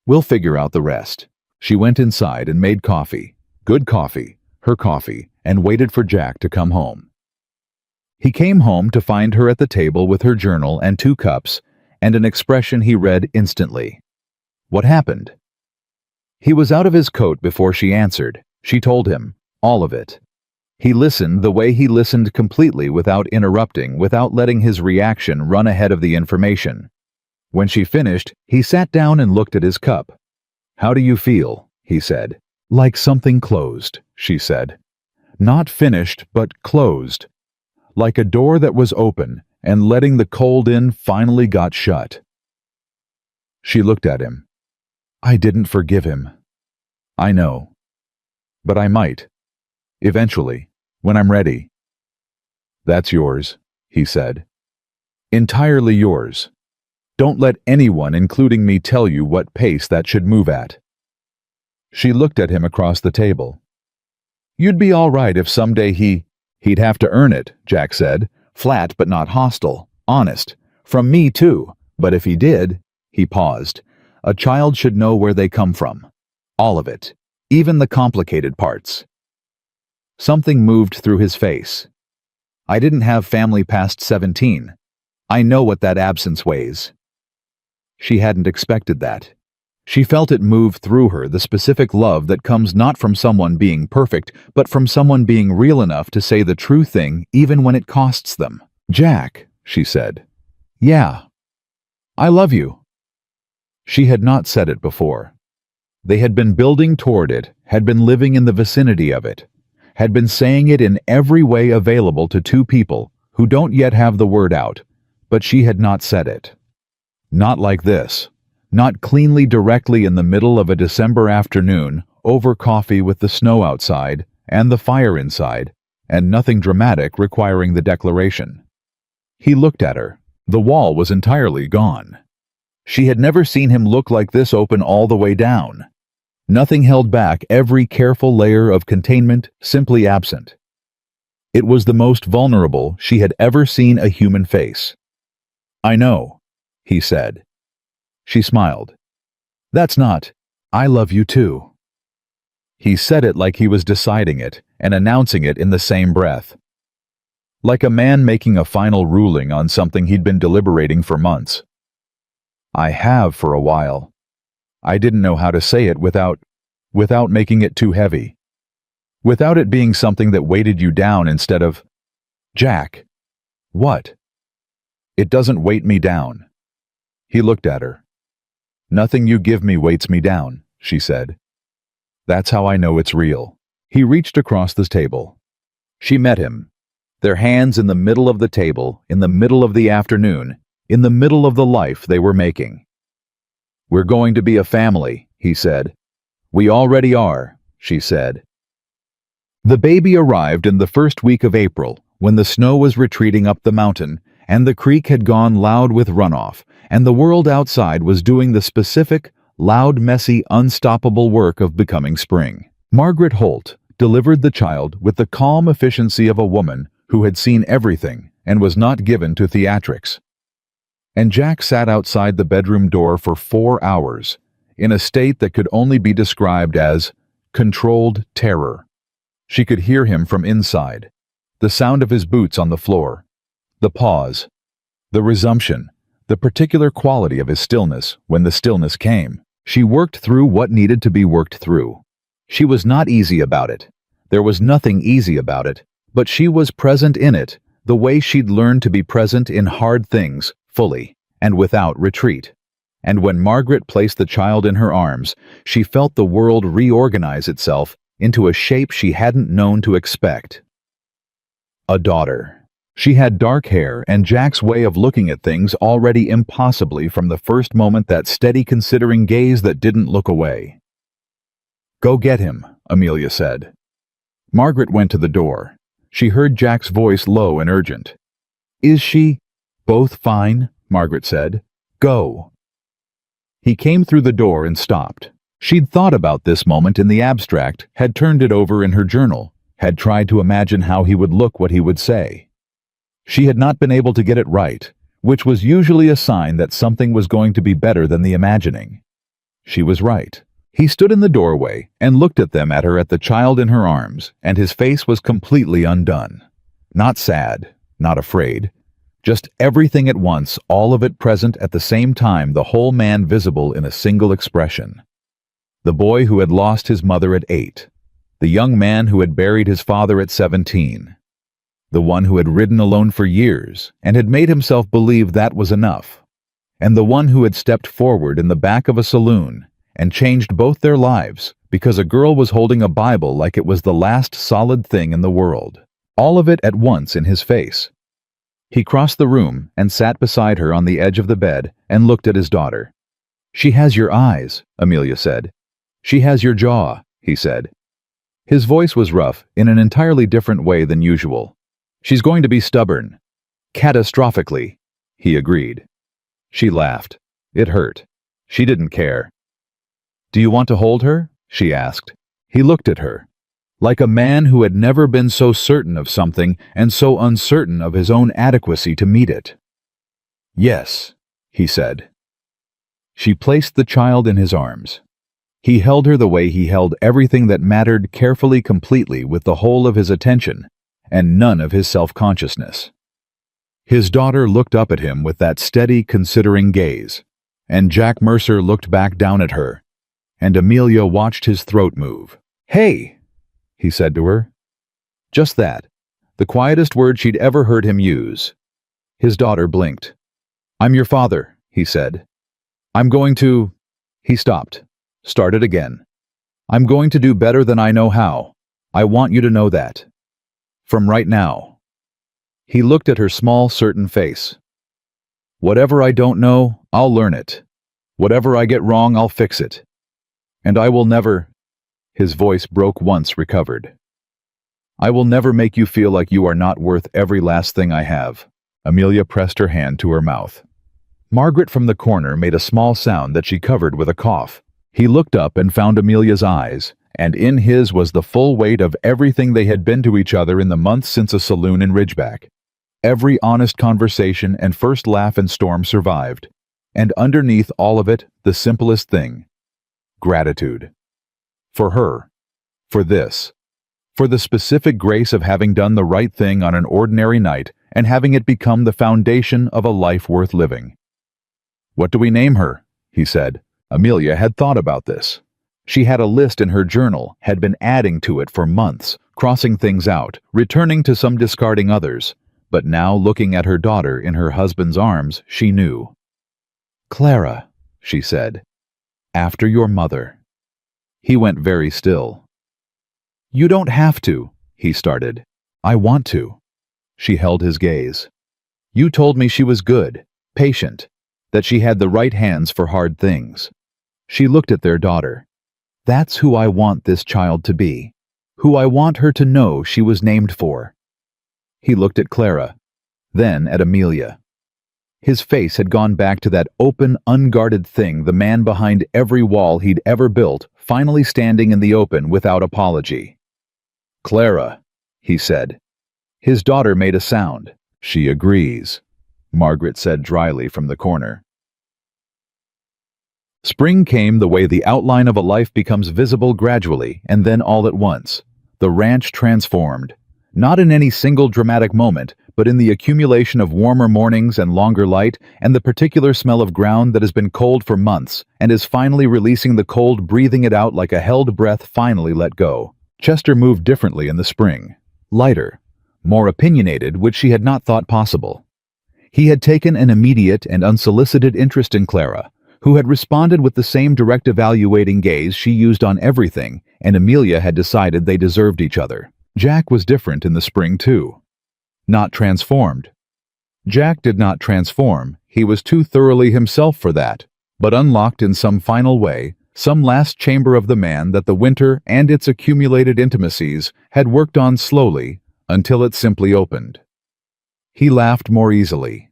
We'll figure out the rest. She went inside and made coffee, good coffee, her coffee, and waited for Jack to come home. He came home to find her at the table with her journal and 2 cups, and an expression he read instantly. What happened? He was out of his coat before she answered. She told him, all of it. He listened the way he listened completely without interrupting, without letting his reaction run ahead of the information. When she finished, he sat down and looked at his cup. "How do you feel?" he said. "Like something closed," she said. "Not finished, but closed. Like a door that was open, and letting the cold in finally got shut." She looked at him. "I didn't forgive him." "I know. But I might. Eventually, when I'm ready." "That's yours," he said. "Entirely yours. Don't let anyone, including me, tell you what pace that should move at." She looked at him across the table. "You'd be all right if someday he'd have to earn it," Jack said, flat but not hostile, honest. "From me too, but if he did," he paused, "a child should know where they come from. All of it, even the complicated parts." Something moved through his face. "I didn't have family past 17. I know what that absence weighs." She hadn't expected that. She felt it move through her, the specific love that comes not from someone being perfect, but from someone being real enough to say the true thing even when it costs them. "Jack," she said. "Yeah. I love you." She had not said it before. They had been building toward it, had been living in the vicinity of it, had been saying it in every way available to two people who don't yet have the word out, but she had not said it. Not like this. Not cleanly directly in the middle of a December afternoon, over coffee with the snow outside and the fire inside, and nothing dramatic requiring the declaration. He looked at her. The wall was entirely gone. She had never seen him look like this, open all the way down. Nothing held back, every careful layer of containment simply absent. It was the most vulnerable she had ever seen a human face. "I know," he said. She smiled. "That's not, I love you too." He said it like he was deciding it and announcing it in the same breath. Like a man making a final ruling on something he'd been deliberating for months. "I have for a while. I didn't know how to say it without making it too heavy. Without it being something that weighted you down instead of..." "Jack." "What?" "It doesn't weight me down." He looked at her. "Nothing you give me weights me down," she said. "That's how I know it's real." He reached across the table. She met him, their hands in the middle of the table, in the middle of the afternoon, in the middle of the life they were making. "We're going to be a family," he said. "We already are," she said. The baby arrived in the first week of April, when the snow was retreating up the mountain, and the creek had gone loud with runoff, and the world outside was doing the specific, loud, messy, unstoppable work of becoming spring. Margaret Holt delivered the child with the calm efficiency of a woman who had seen everything and was not given to theatrics. And Jack sat outside the bedroom door for 4 hours, in a state that could only be described as controlled terror. She could hear him from inside, the sound of his boots on the floor, the pause, the resumption, the particular quality of his stillness when the stillness came. She worked through what needed to be worked through. She was not easy about it. There was nothing easy about it, but she was present in it, the way she'd learned to be present in hard things, fully, and without retreat. And when Margaret placed the child in her arms, she felt the world reorganize itself into a shape she hadn't known to expect. A daughter. She had dark hair and Jack's way of looking at things already impossibly from the first moment, that steady considering gaze that didn't look away. "Go get him," Amelia said. Margaret went to the door. She heard Jack's voice, low and urgent. "Is she..." "Both fine," Margaret said. "Go." He came through the door and stopped. She'd thought about this moment in the abstract, had turned it over in her journal, had tried to imagine how he would look, what he would say. She had not been able to get it right, which was usually a sign that something was going to be better than the imagining. She was right. He stood in the doorway and looked at them, at her, at the child in her arms, and his face was completely undone. Not sad, not afraid. Just everything at once, all of it present at the same time, the whole man visible in a single expression. The boy who had lost his mother at 8. The young man who had buried his father at 17. The one who had ridden alone for years and had made himself believe that was enough. and the one who had stepped forward in the back of a saloon and changed both their lives because a girl was holding a Bible like it was the last solid thing in the world. All of it at once in his face. He crossed the room and sat beside her on the edge of the bed and looked at his daughter. "She has your eyes," Amelia said. "She has your jaw," he said. His voice was rough in an entirely different way than usual. "She's going to be stubborn. Catastrophically," he agreed. She laughed. It hurt. She didn't care. "Do you want to hold her?" she asked. He looked at her, like a man who had never been so certain of something and so uncertain of his own adequacy to meet it. "Yes," he said. She placed the child in his arms. He held her the way he held everything that mattered, carefully, completely, with the whole of his attention and none of his self-consciousness. His daughter looked up at him with that steady, considering gaze, and Jack Mercer looked back down at her, and Amelia watched his throat move. "Hey!" he said to her. Just that, the quietest word she'd ever heard him use. His daughter blinked. "I'm your father," he said. "I'm going to—" He stopped, started again. "I'm going to do better than I know how. I want you to know that. From right now." He looked at her small, certain face. "Whatever I don't know, I'll learn it. Whatever I get wrong, I'll fix it. And I will never—" His voice broke once, recovered. "I will never make you feel like you are not worth every last thing I have." Amelia pressed her hand to her mouth. Margaret from the corner made a small sound that she covered with a cough. He looked up and found Amelia's eyes, and in his was the full weight of everything they had been to each other in the months since a saloon in Ridgeback. Every honest conversation and first laugh and storm survived, and underneath all of it, the simplest thing: gratitude. For her. For this. For the specific grace of having done the right thing on an ordinary night and having it become the foundation of a life worth living. "What do we name her?" he said. Amelia had thought about this. She had a list in her journal, had been adding to it for months, crossing things out, returning to some, discarding others. But now, looking at her daughter in her husband's arms, she knew. "Clara," she said. "After your mother." He went very still. "You don't have to," he started. "I want to." She held his gaze. "You told me she was good, patient, that she had the right hands for hard things." She looked at their daughter. "That's who I want this child to be, who I want her to know she was named for." He looked at Clara, then at Amelia. His face had gone back to that open, unguarded thing, the man behind every wall he'd ever built, finally standing in the open without apology. "Clara," he said. His daughter made a sound. "She agrees," Margaret said dryly from the corner. Spring came the way the outline of a life becomes visible gradually and then all at once. The ranch transformed. Not in any single dramatic moment, but in the accumulation of warmer mornings and longer light, and the particular smell of ground that has been cold for months, and is finally releasing the cold, breathing it out like a held breath finally let go. Chester moved differently in the spring. Lighter, more opinionated, which she had not thought possible. He had taken an immediate and unsolicited interest in Clara, who had responded with the same direct evaluating gaze she used on everything, and Amelia had decided they deserved each other. Jack was different in the spring, too. Not transformed. Jack did not transform, he was too thoroughly himself for that, but unlocked in some final way, some last chamber of the man that the winter and its accumulated intimacies had worked on slowly until it simply opened. He laughed more easily.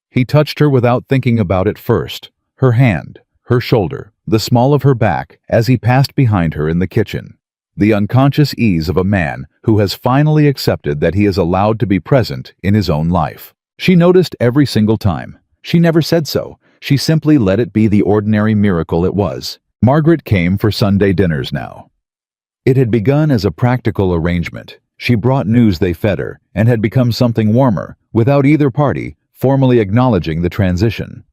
He touched her without thinking about it first, her hand, her shoulder, the small of her back, as he passed behind her in the kitchen. The unconscious ease of a man who has finally accepted that he is allowed to be present in his own life. She noticed every single time. She never said so. She simply let it be the ordinary miracle it was. Margaret came for Sunday dinners now. It had begun as a practical arrangement. She brought news they fed her, and had become something warmer, without either party formally acknowledging the transition.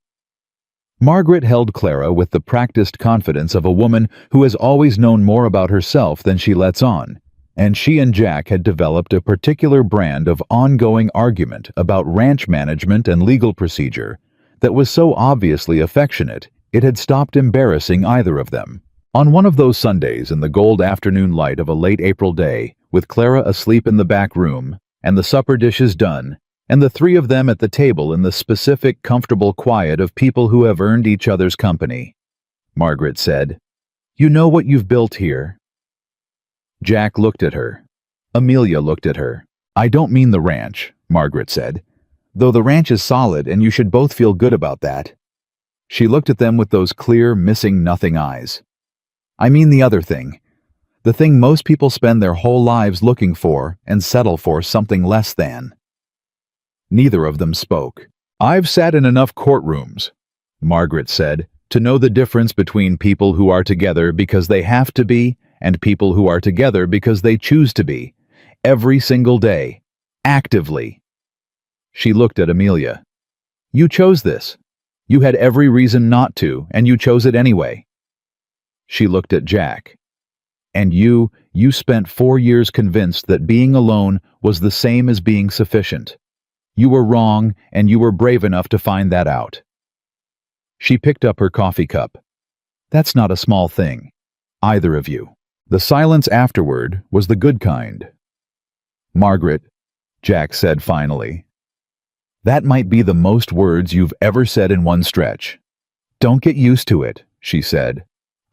Margaret held Clara with the practiced confidence of a woman who has always known more about herself than she lets on, and she and Jack had developed a particular brand of ongoing argument about ranch management and legal procedure that was so obviously affectionate it had stopped embarrassing either of them. On one of those Sundays in the gold afternoon light of a late April day, with Clara asleep in the back room, and the supper dishes done, and the three of them at the table in the specific, comfortable quiet of people who have earned each other's company, Margaret said, "You know what you've built here?" Jack looked at her. Amelia looked at her. "I don't mean the ranch," Margaret said, "though the ranch is solid and you should both feel good about that." She looked at them with those clear, missing nothing eyes. "I mean the other thing. The thing most people spend their whole lives looking for and settle for something less than." Neither of them spoke. "I've sat in enough courtrooms," Margaret said, "to know the difference between people who are together because they have to be and people who are together because they choose to be, every single day, actively." She looked at Amelia. "You chose this. You had every reason not to, and you chose it anyway." She looked at Jack. "And you spent 4 years convinced that being alone was the same as being sufficient. You were wrong, and you were brave enough to find that out." She picked up her coffee cup. "That's not a small thing. Either of you." The silence afterward was the good kind. "Margaret," Jack said finally, "that might be the most words you've ever said in one stretch." "Don't get used to it," she said.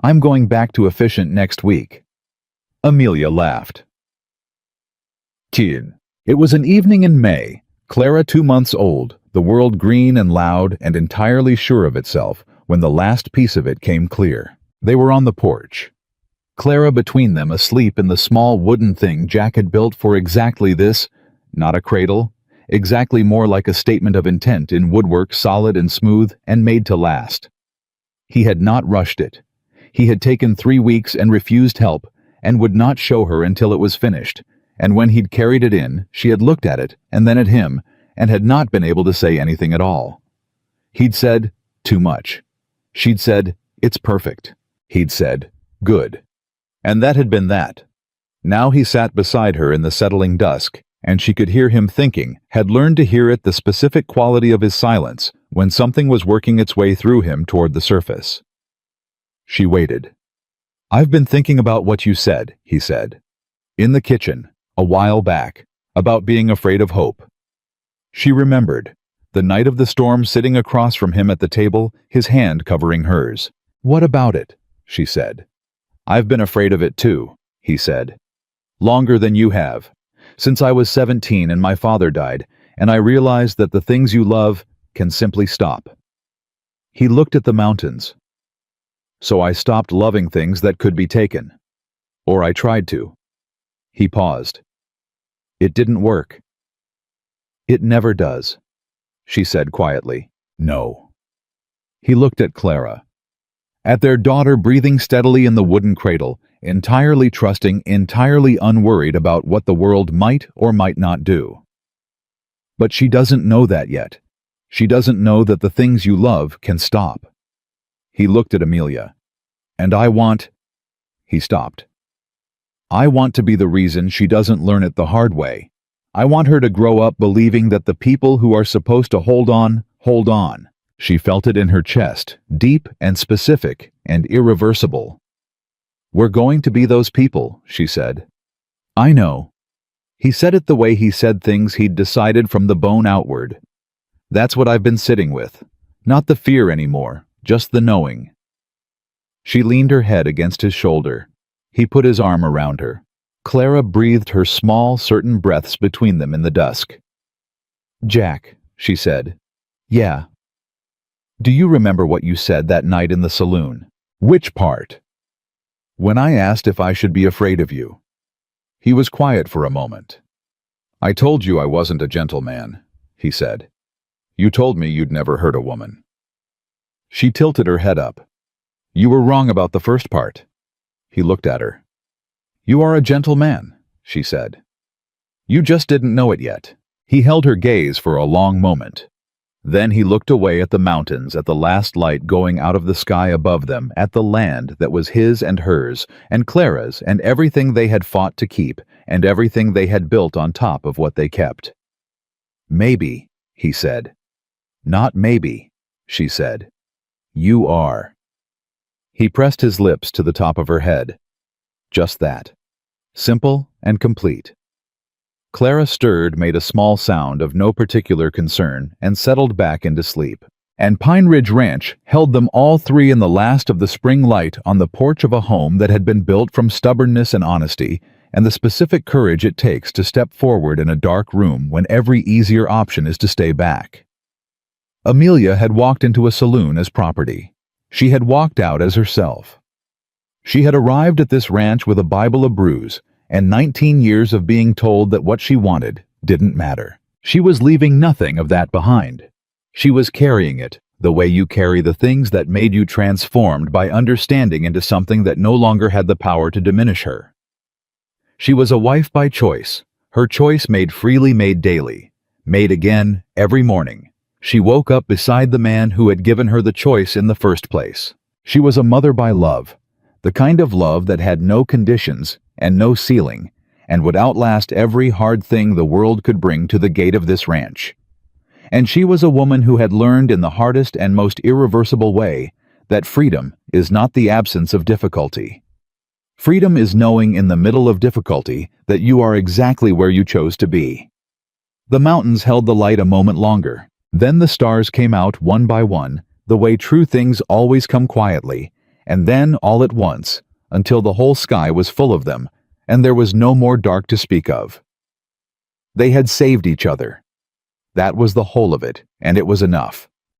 "I'm going back to efficient next week." Amelia laughed. Teen. It was an evening in May, Clara 2 months old, the world green and loud and entirely sure of itself, when the last piece of it came clear. They were on the porch. Clara between them, asleep in the small wooden thing Jack had built for exactly this, not a cradle, exactly more like a statement of intent in woodwork solid and smooth and made to last. He had not rushed it. He had taken 3 weeks and refused help, and would not show her until it was finished, and when he'd carried it in, she had looked at it, and then at him, and had not been able to say anything at all. He'd said, "Too much." She'd said, "It's perfect." He'd said, "Good." And that had been that. Now he sat beside her in the settling dusk, and she could hear him thinking, had learned to hear it the specific quality of his silence, when something was working its way through him toward the surface. She waited. "I've been thinking about what you said," he said. "In the kitchen, a while back, about being afraid of hope." She remembered, the night of the storm sitting across from him at the table, his hand covering hers. "What about it?" she said. "I've been afraid of it too," he said. "Longer than you have. Since I was 17 and my father died, and I realized that the things you love can simply stop." He looked at the mountains. "So I stopped loving things that could be taken. Or I tried to." He paused. "It didn't work." "It never does," she said quietly. "No." He looked at Clara. At their daughter breathing steadily in the wooden cradle, entirely trusting, entirely unworried about what the world might or might not do. "But she doesn't know that yet. She doesn't know that the things you love can stop." He looked at Amelia. "And I want—" He stopped. "I want to be the reason she doesn't learn it the hard way. I want her to grow up believing that the people who are supposed to hold on, hold on." She felt it in her chest, deep and specific and irreversible. "We're going to be those people," she said. "I know." He said it the way he said things he'd decided from the bone outward. "That's what I've been sitting with. Not the fear anymore, just the knowing." She leaned her head against his shoulder. He put his arm around her. Clara breathed her small, certain breaths between them in the dusk. "Jack," she said. "Yeah. Do you remember what you said that night in the saloon?" "Which part?" "When I asked if I should be afraid of you." He was quiet for a moment. "I told you I wasn't a gentleman," he said. "You told me you'd never hurt a woman." She tilted her head up. "You were wrong about the first part." He looked at her. "You are a gentleman," she said. "You just didn't know it yet." He held her gaze for a long moment. Then he looked away at the mountains, at the last light going out of the sky above them, at the land that was his and hers, and Clara's, and everything they had fought to keep, and everything they had built on top of what they kept. "Maybe," he said. "Not maybe," she said. You are. He pressed his lips to the top of her head. Just that. Simple and complete. Clara stirred, made a small sound of no particular concern, and settled back into sleep. And Pine Ridge Ranch held them all three in the last of the spring light on the porch of a home that had been built from stubbornness and honesty, and the specific courage it takes to step forward in a dark room when every easier option is to stay back. Amelia had walked into a saloon as property. She had walked out as herself. She had arrived at this ranch with a Bible of brews, and 19 years of being told that what she wanted didn't matter. She was leaving nothing of that behind. She was carrying it, the way you carry the things that made you transformed by understanding into something that no longer had the power to diminish her. She was a wife by choice, her choice made freely, made daily, made again every morning. She woke up beside the man who had given her the choice in the first place. She was a mother by love, the kind of love that had no conditions and no ceiling, and would outlast every hard thing the world could bring to the gate of this ranch. And she was a woman who had learned in the hardest and most irreversible way that freedom is not the absence of difficulty. Freedom is knowing in the middle of difficulty that you are exactly where you chose to be. The mountains held the light a moment longer. Then the stars came out one by one, the way true things always come quietly, and then all at once, until the whole sky was full of them, and there was no more dark to speak of. They had saved each other. That was the whole of it, and it was enough.